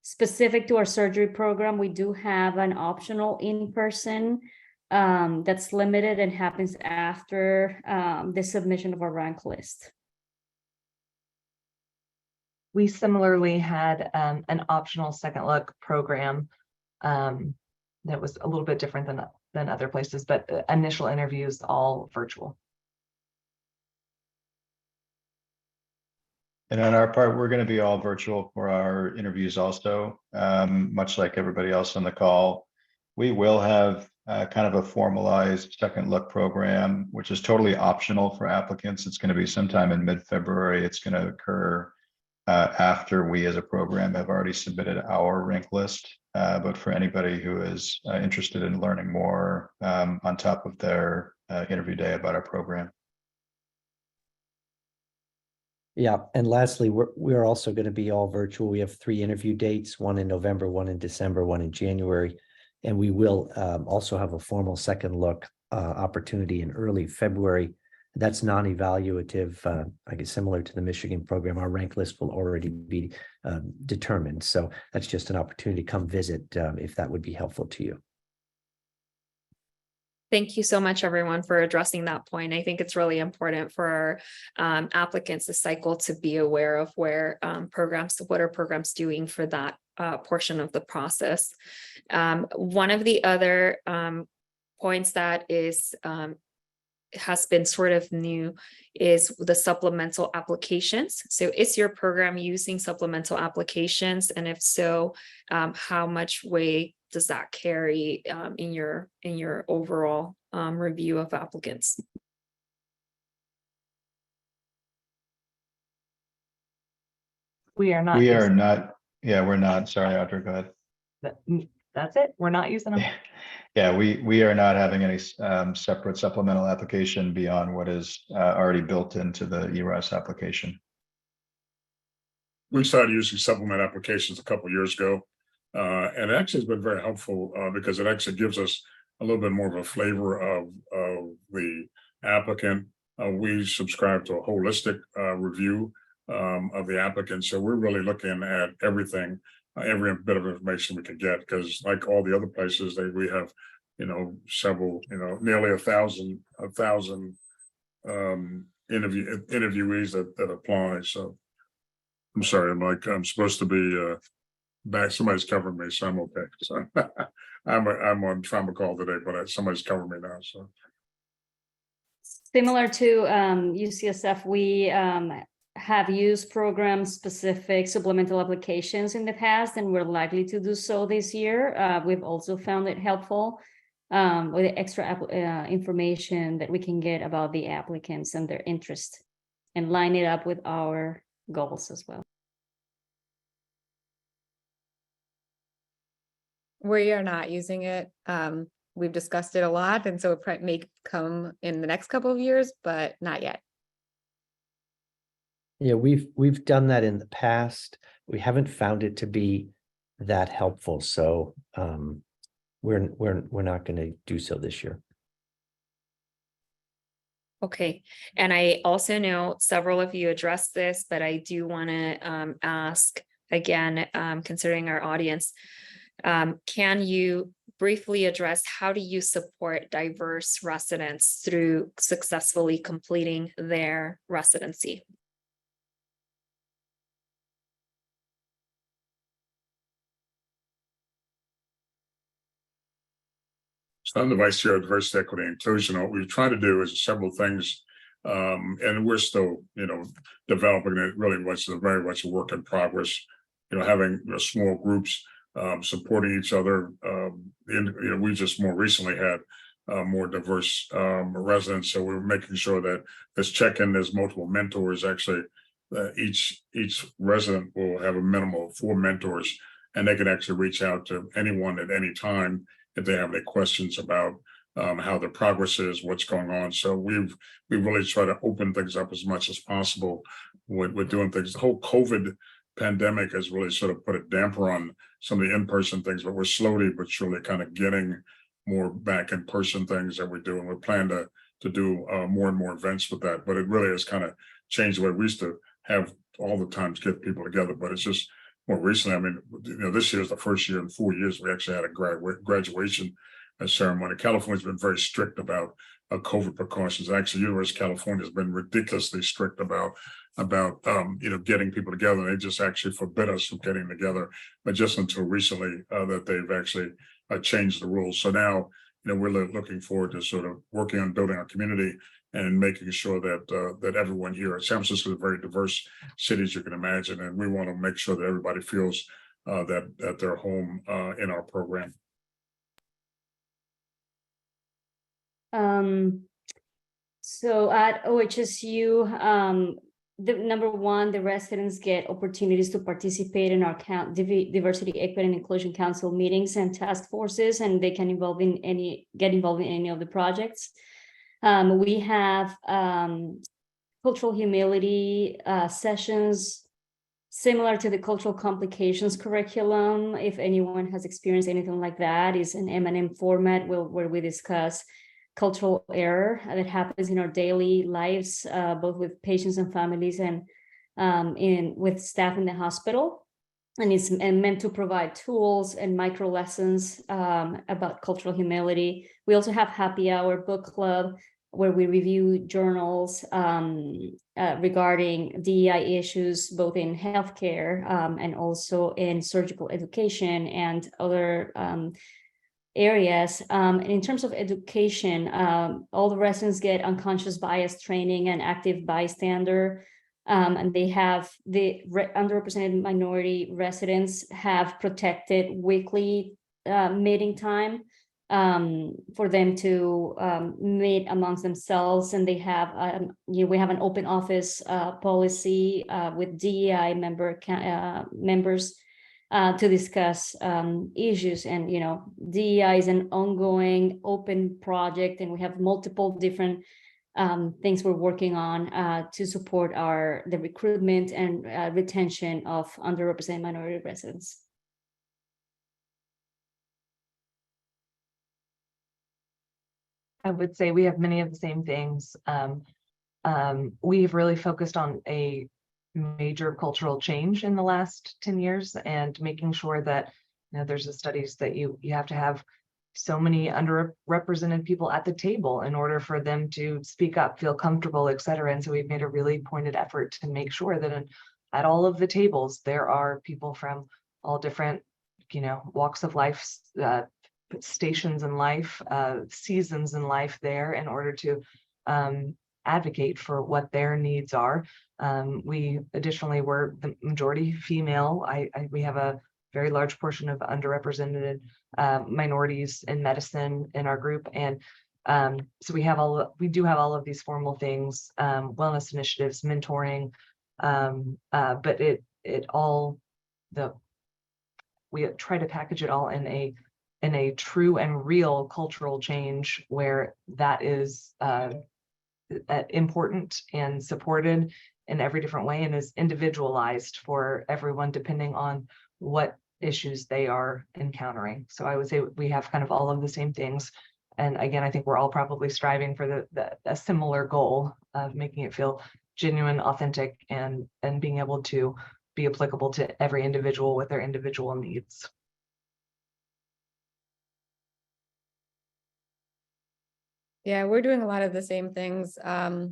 specific to our surgery program, we do have an optional in-person that's limited and happens after the submission of our rank list. We similarly had an optional second look program that was a little bit different than other places, but initial interviews all virtual. And on our part, we're going to be all virtual for our interviews also, much like everybody else on the call. We will have kind of a formalized second look program, which is totally optional for applicants. It's going to be sometime in mid-February. It's going to occur after we as a program have already submitted our rank list. But for anybody who is interested in learning more on top of their interview day about our program. Yeah, and lastly, we're also going to be all virtual. We have 3 interview dates, one in November, one in December, one in January. And we will also have a formal second look opportunity in early February. That's non-evaluative, I guess similar to the Michigan program. Our rank list will already be determined. So that's just an opportunity to come visit if that would be helpful to you. Thank you so much, everyone, for addressing that point. I think it's really important for our applicants to cycle to be aware of where what are programs doing for that portion of the process. One of the other points that has been sort of new is the supplemental applications. So is your program using supplemental applications? And if so, how much weight does that carry in your overall review of applicants? We are not. We are using not. Yeah, we're not. Sorry, Audra, go ahead. That's it. We're not using them. Yeah, we are not having any separate supplemental application beyond what is already built into the ERAS application. We started using supplement applications a couple of years ago. And it actually has been very helpful because it actually gives us a little bit more of a flavor of the applicant. We subscribe to a holistic review of the applicant. So we're really looking at everything, every bit of information we can get, because like all the other places, we have, several, nearly 1,000 interviewees that apply. So I'm sorry, I'm supposed to be back. Somebody's covering me, so I'm okay. So I'm on trauma call today, but somebody's covering me now. So similar to UCSF, we have used program-specific supplemental applications in the past, and we're likely to do so this year. We've also found it helpful with the extra information that we can get about the applicants and their interest, and line it up with our goals as well. We are not using it. We've discussed it a lot, and so it may come in the next couple of years, but not yet. Yeah, we've done that in the past. We haven't found it to be that helpful, so we're not going to do so this year. Okay, and I also know several of you addressed this, but I do want to ask again, considering our audience, can you briefly address how do you support diverse residents through successfully completing their residency? So I'm the Vice Chair of Diversity, Equity, and Inclusion. What we try to do is several things, and we're still, developing it. Really, very much a work in progress. Having small groups supporting each other. We just more recently had more diverse residents, so we're making sure that this check-in, there's multiple mentors. Actually, each resident will have a minimum of 4 mentors, and they can actually reach out to anyone at any time if they have any questions about how their progress is, what's going on. So we really try to open things up as much as possible with doing things. The whole COVID pandemic has really sort of put a damper on some of the in-person things, but we're slowly but surely kind of getting more back in-person things that we do, and we plan to do more and more events with that. But it really has kind of changed the way we used to have all the time to get people together. But it's just more recently, I mean, this year is the first year in 4 years we actually had a graduation ceremony. California's been very strict about COVID precautions. Actually, University of California has been ridiculously strict about getting people together. They just actually forbid us from getting together, but just until recently that they've actually changed the rules. So now, we're looking forward to sort of working on building our community and making sure that that everyone here, San Francisco is a very diverse city, as you can imagine, and we want to make sure that everybody feels that they're home in our program. So at OHSU, the number one, the residents get opportunities to participate in our diversity, equity, and inclusion council meetings and task forces, and they can get involved in any of the projects. We have cultural humility sessions similar to the cultural complications curriculum. If anyone has experienced anything like that, is an M&M format where we discuss cultural error that happens in our daily lives, both with patients and families and with staff in the hospital. And it's meant to provide tools and micro lessons about cultural humility. We also have happy hour book club where we review journals regarding DEI issues, both in healthcare and also in surgical education and other areas. And in terms of education, all the residents get unconscious bias training and active bystander. And they have the underrepresented minority residents have protected weekly meeting time for them to meet amongst themselves. And they have, we have an open office policy with DEI members to discuss issues. And, DEI is an ongoing open project, and we have multiple different things we're working on to support the recruitment and retention of underrepresented minority residents. I would say we have many of the same things. We've really focused on a major cultural change in the last 10 years and making sure that, there's the studies that you have to have so many underrepresented people at the table in order for them to speak up, feel comfortable, et cetera. And so we've made a really pointed effort to make sure that at all of the tables, there are people from all different, walks of life, stations in life, seasons in life there in order to advocate for what their needs are. We additionally were the majority female. We have a very large portion of underrepresented minorities in medicine in our group. And so we do have all of these formal things, wellness initiatives, mentoring, but we try to package it all in a true and real cultural change where that is important and supported in every different way and is individualized for everyone depending on what issues they are encountering. So I would say we have kind of all of the same things. And again, I think we're all probably striving for a similar goal of making it feel genuine, authentic, and being able to be applicable to every individual with their individual needs. Yeah, we're doing a lot of the same things.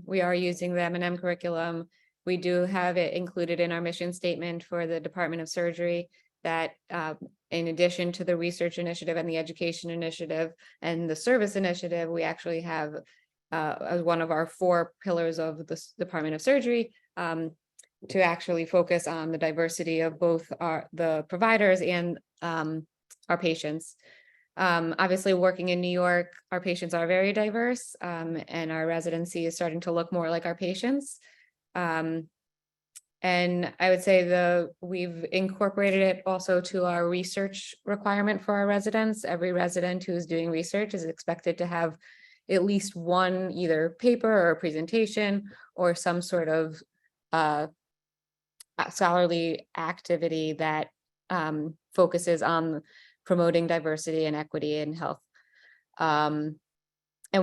We are using the M&M curriculum. We do have it included in our mission statement for the Department of Surgery that in addition to the research initiative and the education initiative and the service initiative, we actually have as one of our 4 pillars of the Department of Surgery to actually focus on the diversity of both the providers and our patients. Obviously, working in New York, our patients are very diverse, and our residency is starting to look more like our patients. And I would say we've incorporated it also to our research requirement for our residents. Every resident who is doing research is expected to have at least one either paper or presentation or some sort of scholarly activity that focuses on promoting diversity and equity in health. And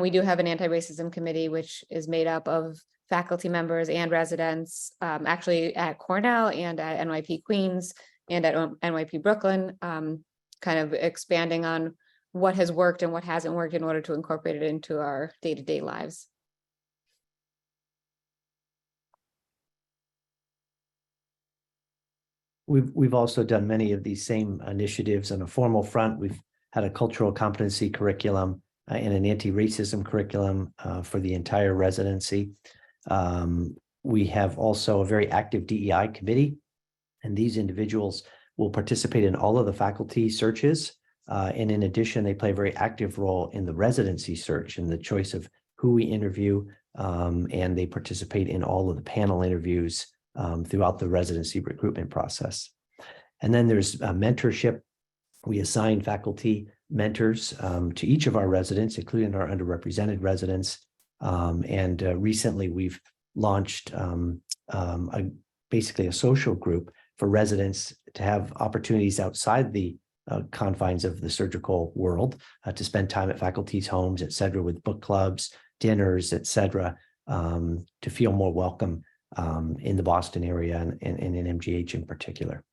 we do have an anti-racism committee, which is made up of faculty members and residents, actually at Cornell and at NYP Queens and at NYP Brooklyn, kind of expanding on what has worked and what hasn't worked in order to incorporate it into our day-to-day lives. We've also done many of these same initiatives on a formal front. We've had a cultural competency curriculum and an anti-racism curriculum for the entire residency. We have also a very active DEI committee, and these individuals will participate in all of the faculty searches. And in addition, they play a very active role in the residency search and the choice of who we interview, and they participate in all of the panel interviews throughout the residency recruitment process. And then there's mentorship. We assign faculty mentors to each of our residents, including our underrepresented residents. And recently we've launched basically a social group for residents to have opportunities outside the confines of the surgical world to spend time at faculty's homes, et cetera, with book clubs, dinners, et cetera, to feel more welcome in the Boston area and in MGH in particular.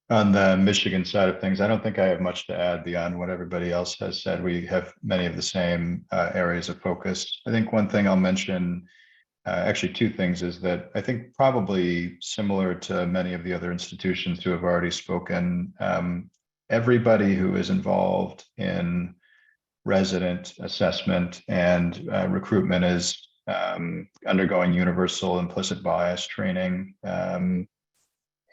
On the Michigan side of things, I don't think I have much to add beyond what everybody else has said. We have many of the same areas of focus. I think one thing I'll mention, actually two things, is that I think probably similar to many of the other institutions who have already spoken, everybody who is involved in resident assessment and recruitment is undergoing universal implicit bias training.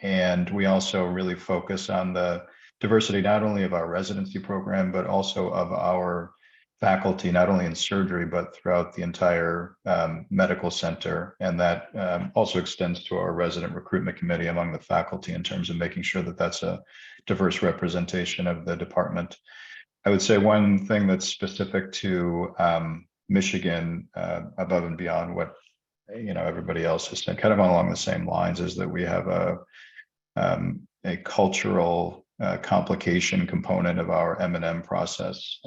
And we also really focus on the diversity, not only of our residency program, but also of our faculty, not only in surgery, but throughout the entire medical center. And that also extends to our resident recruitment committee among the faculty in terms of making sure that that's a diverse representation of the department. I would say one thing that's specific to Michigan, above and beyond what everybody else has said, kind of along the same lines, is that we have a cultural complication component of our M&M process,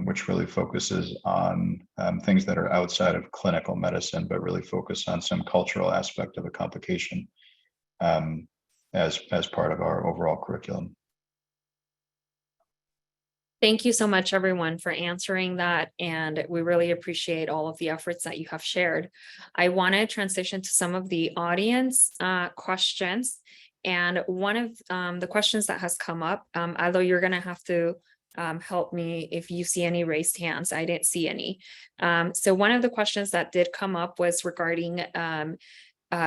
which really focuses on things that are outside of clinical medicine, but really focus on some cultural aspect of a complication as part of our overall curriculum. Thank you so much, everyone, for answering that. And we really appreciate all of the efforts that you have shared. I want to transition to some of the audience questions. And one of the questions that has come up, although you're going to have to help me if you see any raised hands. I didn't see any. So one of the questions that did come up was regarding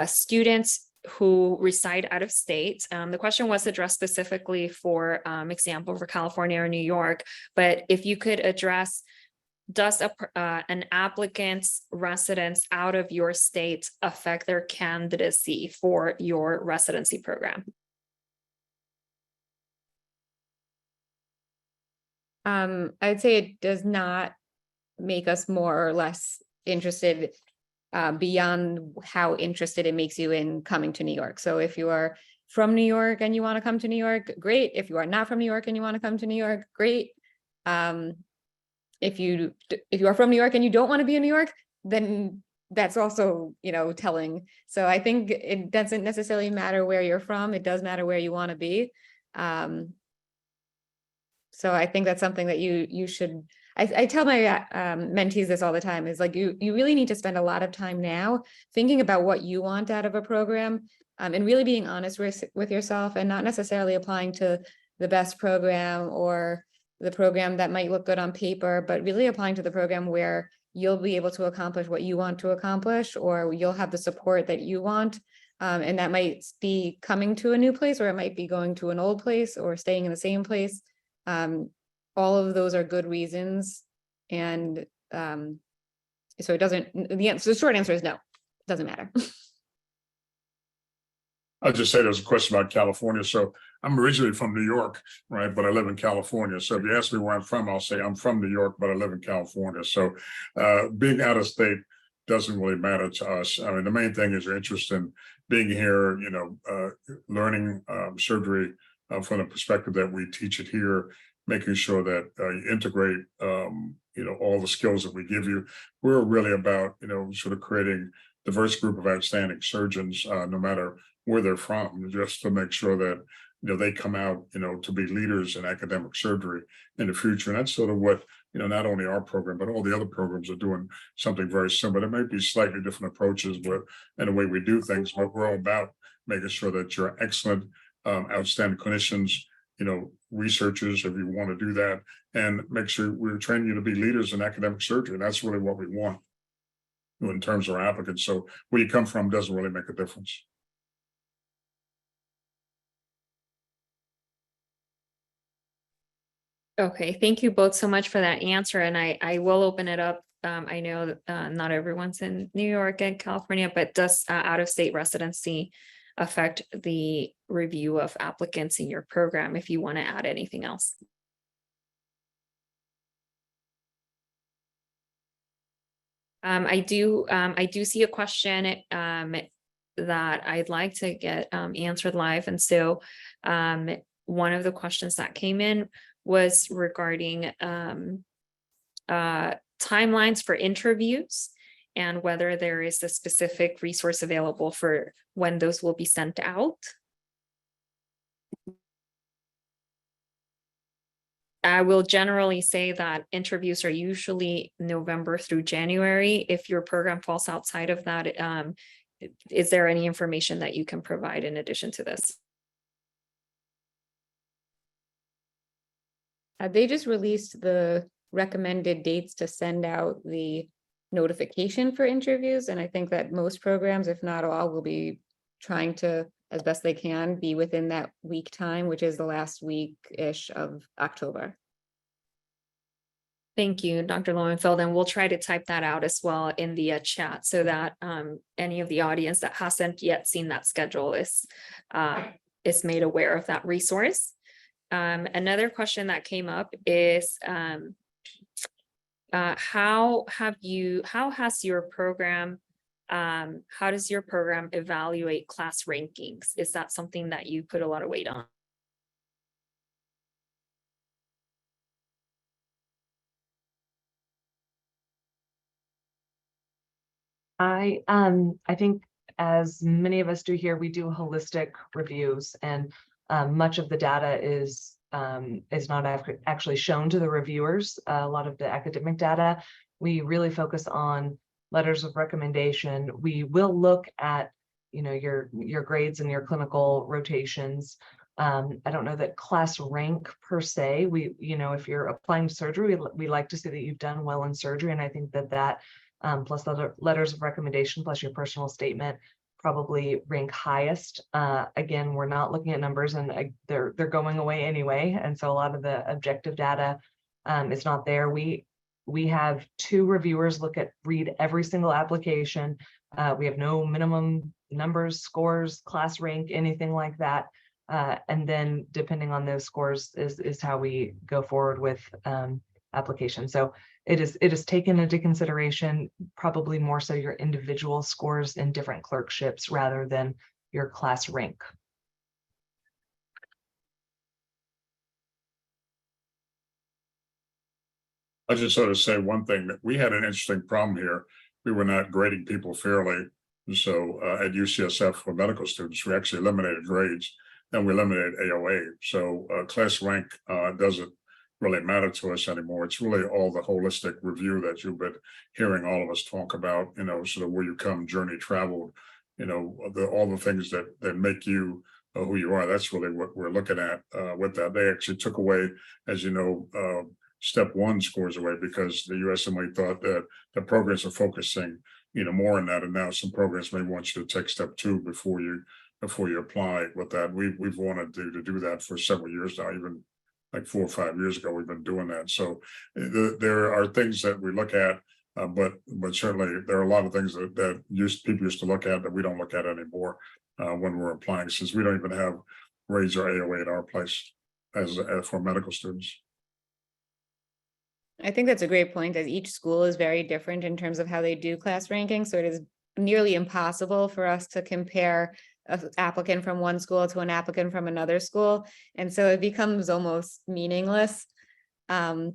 students who reside out of state. The question was addressed specifically for example for California or New York, but if you could address, does an applicant's residence out of your state affect their candidacy for your residency program? I'd say it does not make us more or less interested beyond how interested it makes you in coming to New York. So if you are from New York and you want to come to New York, great. If you are not from New York and you want to come to New York, great. If you are from New York and you don't want to be in New York, then that's also, telling. So I think it doesn't necessarily matter where you're from. It does matter where you want to be. So I think that's something that you should, I tell my mentees this all the time, is like, you really need to spend a lot of time now thinking about what you want out of a program, and really being honest with yourself, and not necessarily applying to the best program or the program that might look good on paper, but really applying to the program where you'll be able to accomplish what you want to accomplish, or you'll have the support that you want. And that might be coming to a new place, or it might be going to an old place, or staying in the same place. All of those are good reasons. And so it doesn't, the short answer is no, it doesn't matter. I'll just say there's a question about California. So I'm originally from New York, right? But I live in California. So if you ask me where I'm from, I'll say I'm from New York, but I live in California. So being out of state doesn't really matter to us. I mean, the main thing is your interest in being here, learning surgery from the perspective that we teach it here, making sure that you integrate, all the skills that we give you. We're really about, sort of creating a diverse group of outstanding surgeons, no matter where they're from, just to make sure that, they come out, to be leaders in academic surgery in the future. And that's sort of what, not only our program, but all the other programs are doing something very similar. There may be slightly different approaches in the way we do things, but we're all about making sure that you're excellent, outstanding clinicians, researchers if you want to do that, and make sure we're training you to be leaders in academic surgery. And that's really what we want in terms of our applicants. So where you come from doesn't really make a difference. Okay, thank you both so much for that answer, and I will open it up. I know not everyone's in New York and California, but does out-of-state residency affect the review of applicants in your program, if you want to add anything else? I do see a question that I'd like to get answered live, and so one of the questions that came in was regarding timelines for interviews and whether there is a specific resource available for when those will be sent out. I will generally say that interviews are usually November through January. If your program falls outside of that, is there any information that you can provide in addition to this? They just released the recommended dates to send out the notification for interviews. And I think that most programs, if not all, will be trying to, as best they can, be within that week time, which is the last week-ish of October. Thank you, Dr. Lowenfeld, and we'll try to type that out as well in the chat so that any of the audience that hasn't yet seen that schedule is made aware of that resource. Another question that came up is how does your program evaluate class rankings? Is that something that you put a lot of weight on? I think, as many of us do here, we do holistic reviews, and much of the data is not actually shown to the reviewers. A lot of the academic data, we really focus on letters of recommendation. We will look at, your grades and your clinical rotations. I don't know that class rank per se. If you're applying to surgery, we like to see that you've done well in surgery, and I think that plus the letters of recommendation plus your personal statement probably rank highest. Again, we're not looking at numbers, and they're going away anyway, and so a lot of the objective data is not there. We have 2 reviewers read every single application. We have no minimum numbers, scores, class rank, anything like that. And then depending on those scores is how we go forward with application. So it is taken into consideration, probably more so your individual scores in different clerkships rather than your class rank. I just sort of say one thing, that we had an interesting problem here. We were not grading people fairly. So at UCSF for medical students, we actually eliminated grades, and we eliminated AOA. So class rank doesn't really matter to us anymore. It's really all the holistic review that you've been hearing all of us talk about, sort of where you come, journey traveled, all the things that make you who you are. That's really what we're looking at with that. They actually took away, as you know, step 1 scores away, because the USMLE thought that the programs are focusing, more on that. And now some programs may want you to take step 2 before you apply with that. We've wanted to do that for several years now, even like 4 or 5 years ago, we've been doing that. So there are things that we look at, but certainly there are a lot of things that people used to look at that we don't look at anymore when we're applying, since we don't even have grades or AOA at our place as for medical students. I think that's a great point, as each school is very different in terms of how they do class ranking. So it is nearly impossible for us to compare an applicant from one school to an applicant from another school. And so it becomes almost meaningless. I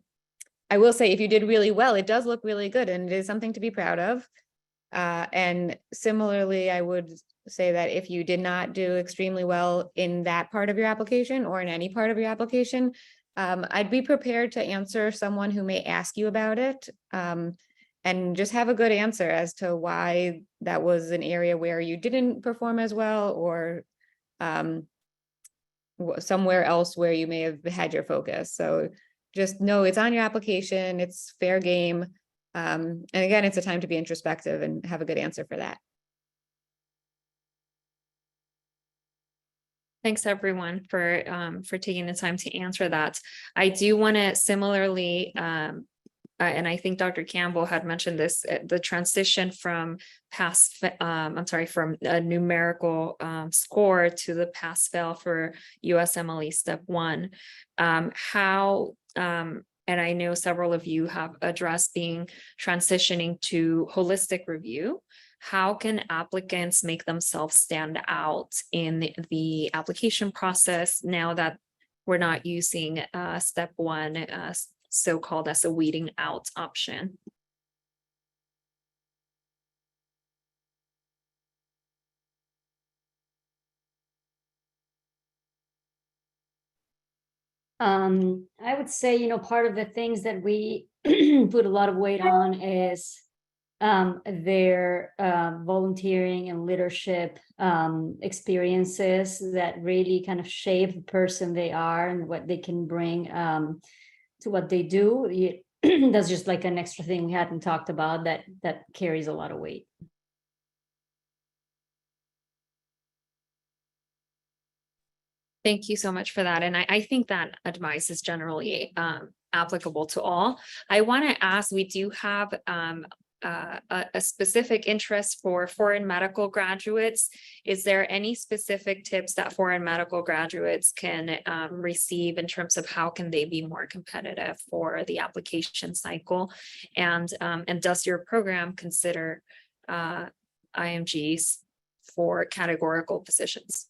will say, if you did really well, it does look really good, and it is something to be proud of. And similarly, I would say that if you did not do extremely well in that part of your application or in any part of your application, I'd be prepared to answer someone who may ask you about it, and just have a good answer as to why that was an area where you didn't perform as well, or somewhere else where you may have had your focus. So just know it's on your application, it's fair game. And again, it's a time to be introspective and have a good answer for that. Thanks, everyone, for taking the time to answer that. I do want to similarly, and I think Dr. Campbell had mentioned this, the transition from from a numerical score to the pass-fail for USMLE Step 1. How, and I know several of you have addressed transitioning to holistic review. How can applicants make themselves stand out in the application process now that we're not using Step 1, so-called as a weeding out option? I would say, part of the things that we put a lot of weight on is their volunteering and leadership experiences that really kind of shape the person they are and what they can bring to what they do. That's just like an extra thing we hadn't talked about that carries a lot of weight. Thank you so much for that. And I think that advice is generally applicable to all. I want to ask, we do have a specific interest for foreign medical graduates. Is there any specific tips that foreign medical graduates can receive in terms of how can they be more competitive for the application cycle? And does your program consider IMGs for categorical positions?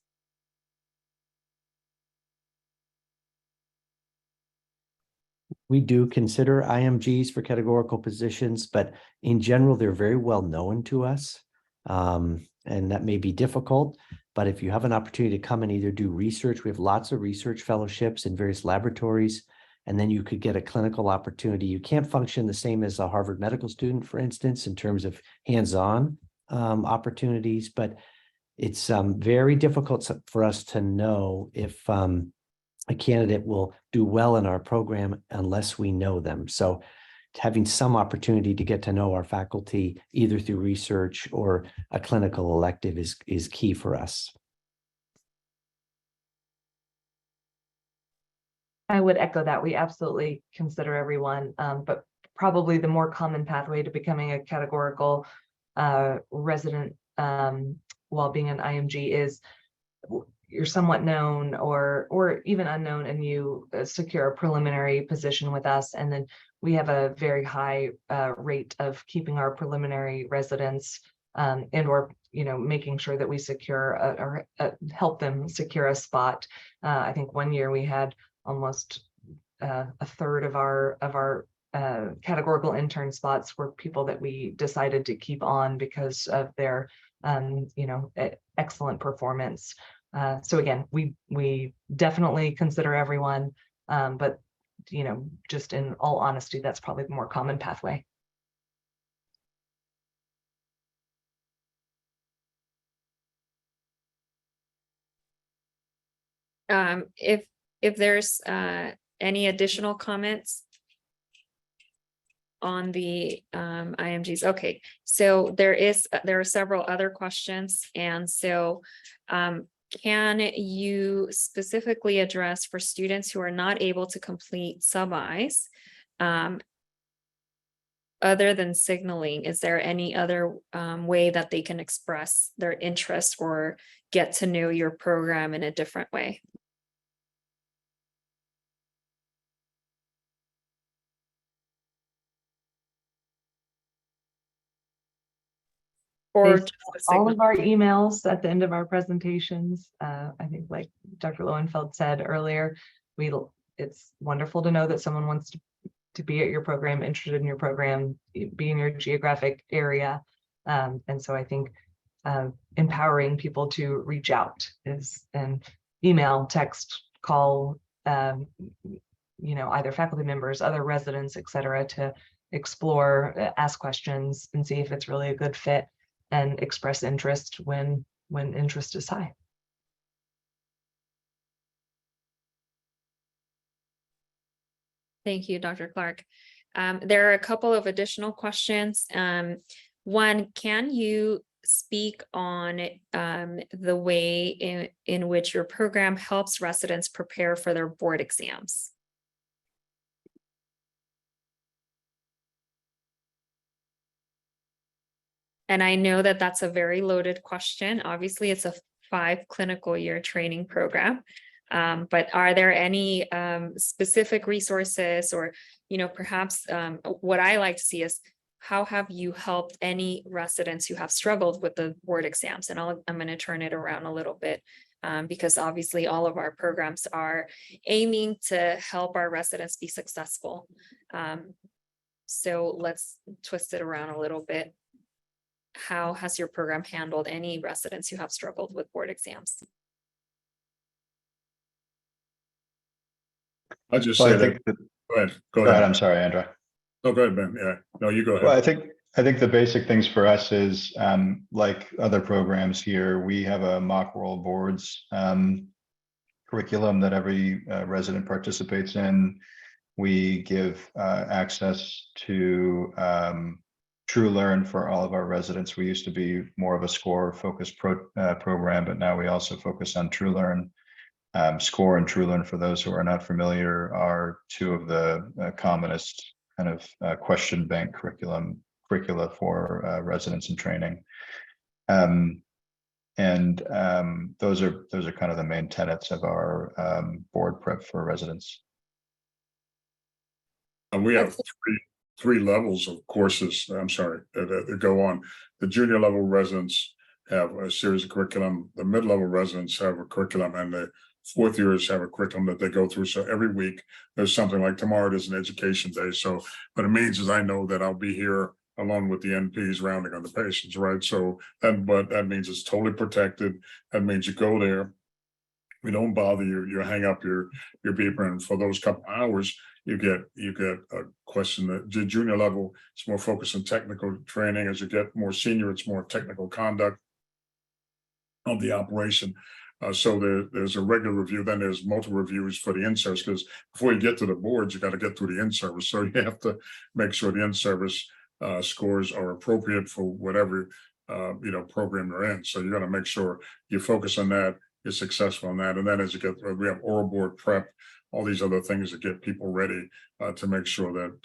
We do consider IMGs for categorical positions, but in general, they're very well known to us. And that may be difficult, but if you have an opportunity to come and either do research, we have lots of research fellowships in various laboratories, and then you could get a clinical opportunity. You can't function the same as a Harvard medical student, for instance, in terms of hands-on opportunities, but it's very difficult for us to know if a candidate will do well in our program unless we know them. So having some opportunity to get to know our faculty, either through research or a clinical elective, is key for us. I would echo that. We absolutely consider everyone, but probably the more common pathway to becoming a categorical resident while being an IMG is you're somewhat known or even unknown, and you secure a preliminary position with us, and then we have a very high rate of keeping our preliminary residents and or making sure that we secure or help them secure a spot. I think one year we had almost a third of our categorical intern spots were people that we decided to keep on because of their excellent performance. So again, we definitely consider everyone, but just in all honesty, that's probably the more common pathway. If there's any additional comments on the IMGs. Okay, so there are several other questions, and so can you specifically address for students who are not able to complete sub-Is, other than signaling, is there any other way that they can express their interest or get to know your program in a different way? Or just a all signal? of our emails at the end of our presentations. I think, like Dr. Lowenfeld said earlier, it's wonderful to know that someone wants to be at your program, interested in your program, be in your geographic area. And so I think empowering people to reach out and email, text, call, either faculty members, other residents, et cetera, to explore, ask questions, and see if it's really a good fit, and express interest when interest is high. Thank you, Dr. Clark. There are a couple of additional questions. One, can you speak on the way in which your program helps residents prepare for their board exams? And I know that that's a very loaded question. Obviously, it's a 5 clinical year training program. But are there any specific resources or, perhaps what I like to see is how have you helped any residents who have struggled with the board exams? And I'm going to turn it around a little bit because obviously all of our programs are aiming to help our residents be successful. So let's twist it around a little bit. How has your program handled any residents who have struggled with board exams? I just Well, say I that. think that, Go ahead. go ahead. I'm sorry, Andrea. No, go ahead, Ben. Yeah, no, you go ahead. Well, I think the basic things for us is like other programs here, we have a mock world boards curriculum that every resident participates in. We give access to TrueLearn for all of our residents. We used to be more of a score focused program, but now we also focus on TrueLearn. Score and TrueLearn, for those who are not familiar, are two of the commonest kind of question bank curricula for residents in training. Those are kind of the main tenets of our board prep for residents. And we have three levels of courses, I'm sorry, that go on. The junior level residents have a series of curriculum, the mid-level residents have a curriculum, and the 4th years have a curriculum that they go through. So every week there's something. Like tomorrow is an education day. So what it means is I know that I'll be here along with the NPs rounding on the patients, right? So but that means it's totally protected. That means you go there, we don't bother you, you hang up your beeper, and for those couple hours you get a question. That the junior level is more focused on technical training. As you get more senior, it's more technical conduct of the operation. So there's a regular review, then there's multiple reviews for the in-service, because before you get to the boards, you got to get through the in-service. So you have to make sure the in-service scores are appropriate for whatever program you're in. So you got to make sure you focus on that, you're successful on that. And then as you get, we have oral board prep, all these other things that get people ready to make sure that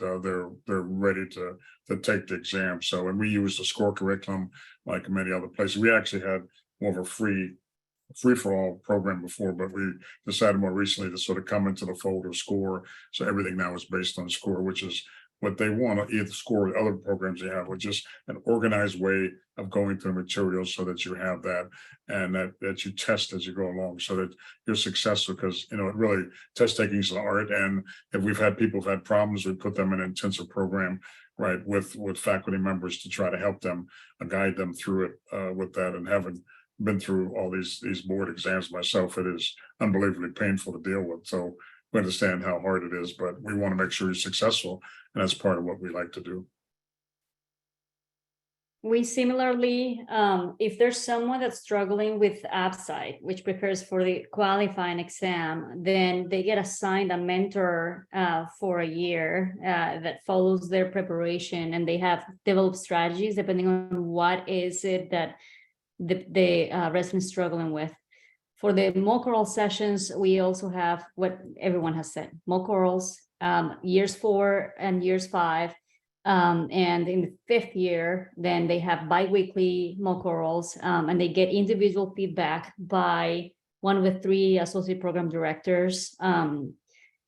they're ready to take the exam. So, and we use the score curriculum like many other places. We actually had more of a free-for-all program before, but we decided more recently to sort of come into the fold of score. So everything now is based on score, which is what they want to either score with other programs they have, or just an organized way of going through the materials so that you have that, and that you test as you go along so that you're successful. Because it really, test taking is an art, and if we've had people who've had problems, we put them in an intensive program, right, with faculty members to try to help them, guide them through it with that. And having been through all these board exams myself, it is unbelievably painful to deal with. So we understand how hard it is, but we want to make sure you're successful, and that's part of what we like to do. We similarly, if there's someone that's struggling with AppSite, which prepares for the qualifying exam, then they get assigned a mentor for a year that follows their preparation, and they have developed strategies depending on what is it that the resident is struggling with. For the mock oral sessions, we also have what everyone has said, mock orals, years 4 and years 5. And in the 5th year, then they have bi-weekly mock orals, and they get individual feedback by one of the 3 associate program directors. And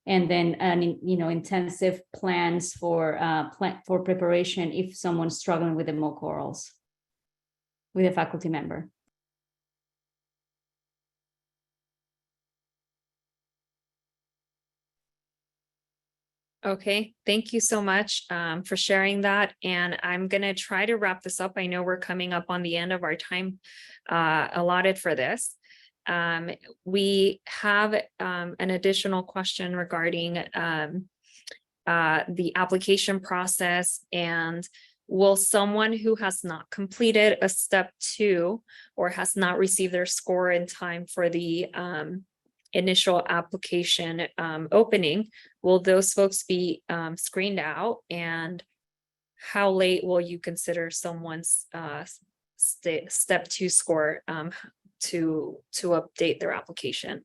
then intensive plans for preparation if someone's struggling with the mock orals with a faculty member. Okay, thank you so much for sharing that. And I'm going to try to wrap this up. I know we're coming up on the end of our time allotted for this. We have an additional question regarding the application process, and will someone who has not completed a step 2 or has not received their score in time for the initial application opening, will those folks be screened out? And how late will you consider someone's step 2 score to update their application?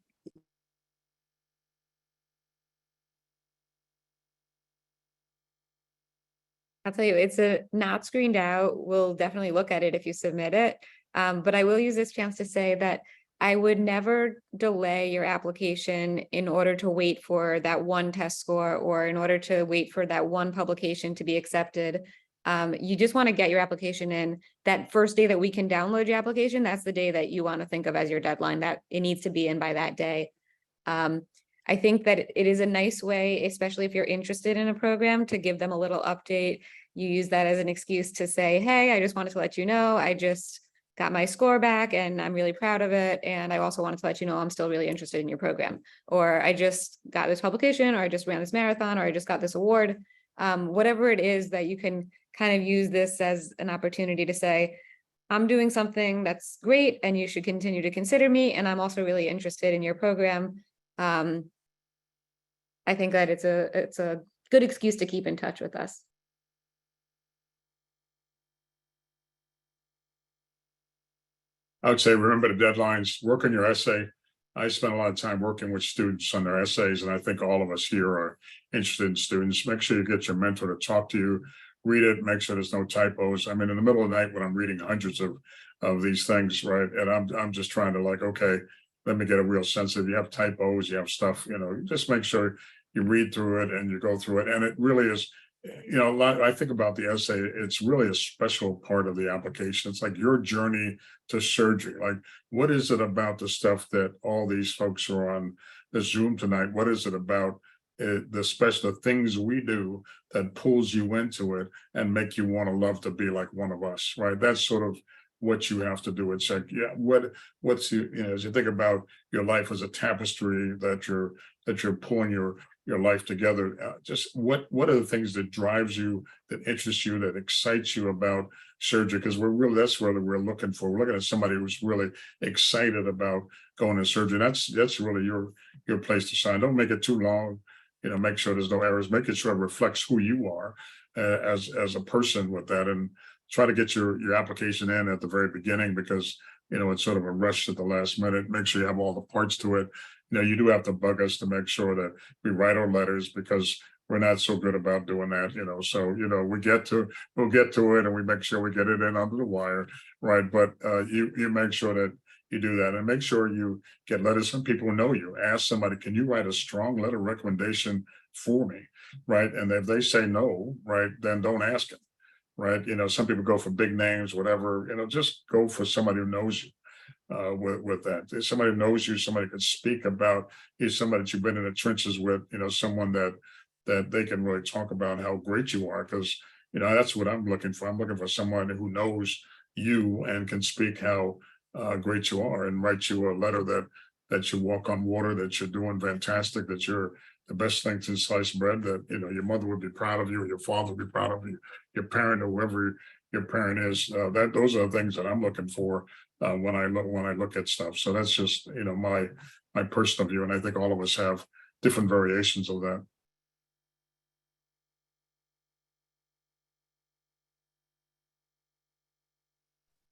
I'll tell you, it's not screened out. We'll definitely look at it if you submit it. But I will use this chance to say that I would never delay your application in order to wait for that one test score or in order to wait for that one publication to be accepted. You just want to get your application in. That first day that we can download your application, that's the day that you want to think of as your deadline, that it needs to be in by that day. I think that it is a nice way, especially if you're interested in a program, to give them a little update. You use that as an excuse to say, hey, I just wanted to let you know, I just got my score back and I'm really proud of it. And I also wanted to let you know I'm still really interested in your program. Or I just got this publication, or I just ran this marathon, or I just got this award. Whatever it is that you can kind of use this as an opportunity to say, I'm doing something that's great and you should continue to consider me. And I'm also really interested in your program. I think that it's a good excuse to keep in touch with us. I would say, remember the deadlines, work on your essay. I spend a lot of time working with students on their essays, and I think all of us here are interested in students. Make sure you get your mentor to talk to you, read it, make sure there's no typos. I mean, in the middle of the night when I'm reading hundreds of these things, right? And I'm just trying to like, okay, let me get a real sense of, you have typos, you have stuff, just make sure you read through it and you go through it. And it really is, I think about the essay, it's really a special part of the application. It's like your journey to surgery. Like, what is it about the stuff that all these folks who are on the Zoom tonight? What is it about the things we do that pulls you into it and make you want to love to be like one of us, right? That's sort of what you have to do. It's like, yeah, what's as you think about your life as a tapestry that you're pulling your life together, just what are the things that drives you, that interests you, that excites you about surgery? Because that's what we're looking for. We're looking at somebody who's really excited about going to surgery. That's really your place to shine. Don't make it too long. Make sure there's no errors. Make it sure it reflects who you are as a person with that, and try to get your application in at the very beginning, because it's sort of a rush at the last minute. Make sure you have all the parts to it. You do have to bug us to make sure that we write our letters, because we're not so good about doing that, so we'll get to it and we make sure we get it in under the wire, right? But you make sure that you do that, and make sure you get letters from people who know you. Ask somebody, can you write a strong letter of recommendation for me, right? And if they say no, right, then don't ask them, right? Some people go for big names, whatever, just go for somebody who knows you. With that, if somebody who knows you, somebody can speak about you, somebody that you've been in the trenches with, someone that they can really talk about how great you are, because that's what I'm looking for. I'm looking for someone who knows you and can speak how great you are, and write you a letter that you walk on water, that you're doing fantastic, that you're the best thing since sliced bread, that your mother would be proud of you, or your father would be proud of you, your parent, or whoever your parent is. Those are the things that I'm looking for when I look at stuff. So that's just my personal view, and I think all of us have different variations of that.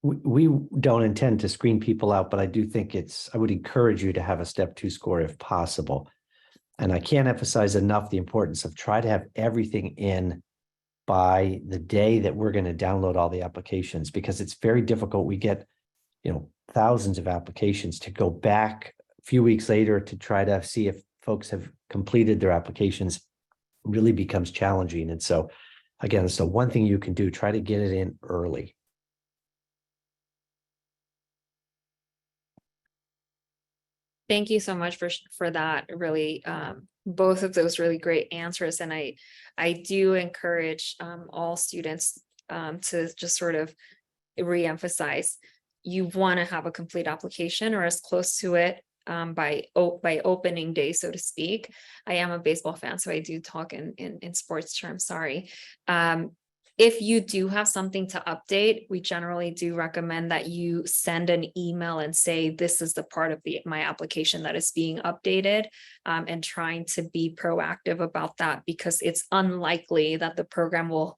We don't intend to screen people out, but I do think I would encourage you to have a step 2 score if possible. And I can't emphasize enough the importance of try to have everything in by the day that we're going to download all the applications, because it's very difficult. We get, thousands of applications. To go back a few weeks later to try to see if folks have completed their applications really becomes challenging. And so again, it's the one thing you can do, try to get it in early. Thank you so much for that. Really, both of those really great answers. And I do encourage all students to just sort of reemphasize, you want to have a complete application or as close to it by opening day, so to speak. I am a baseball fan, so I do talk in sports terms, sorry. If you do have something to update, we generally do recommend that you send an email and say, this is the part of my application that is being updated, and trying to be proactive about that, because it's unlikely that the program will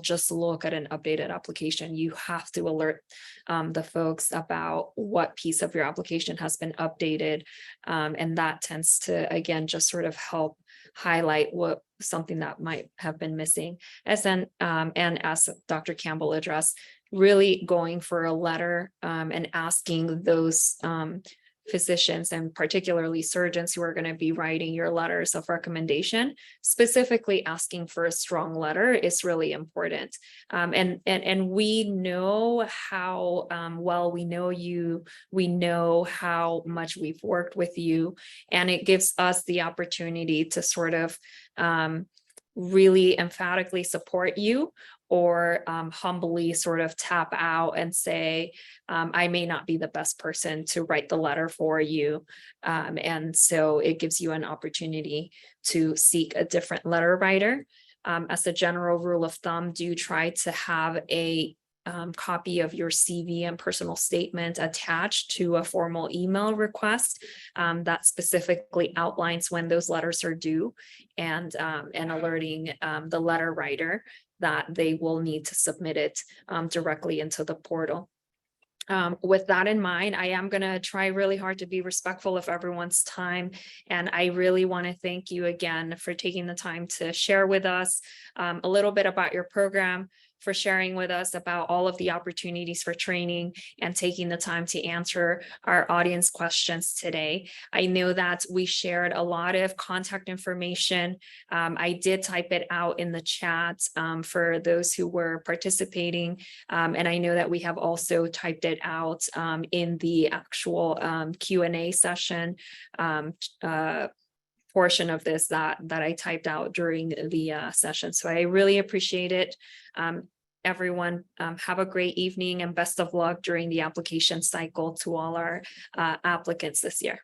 just look at an updated application. You have to alert the folks about what piece of your application has been updated. And that tends to, again, just sort of help highlight something that might have been missing. And as Dr. Campbell addressed, really going for a letter and asking those physicians, and particularly surgeons who are going to be writing your letters of recommendation, specifically asking for a strong letter is really important. And we know how well we know you, we know how much we've worked with you, and it gives us the opportunity to sort of really emphatically support you, or humbly sort of tap out and say, I may not be the best person to write the letter for you. And so it gives you an opportunity to seek a different letter writer. As a general rule of thumb, do try to have a copy of your CV and personal statement attached to a formal email request that specifically outlines when those letters are due, and alerting the letter writer that they will need to submit it directly into the portal. With that in mind, I am going to try really hard to be respectful of everyone's time. And I really want to thank you again for taking the time to share with us a little bit about your program, for sharing with us about all of the opportunities for training, and taking the time to answer our audience questions today. I know that we shared a lot of contact information. I did type it out in the chat for those who were participating. And I know that we have also typed it out in the actual Q&A session portion of this that I typed out during the session. So I really appreciate it. Everyone, have a great evening, and best of luck during the application cycle to all our applicants this year.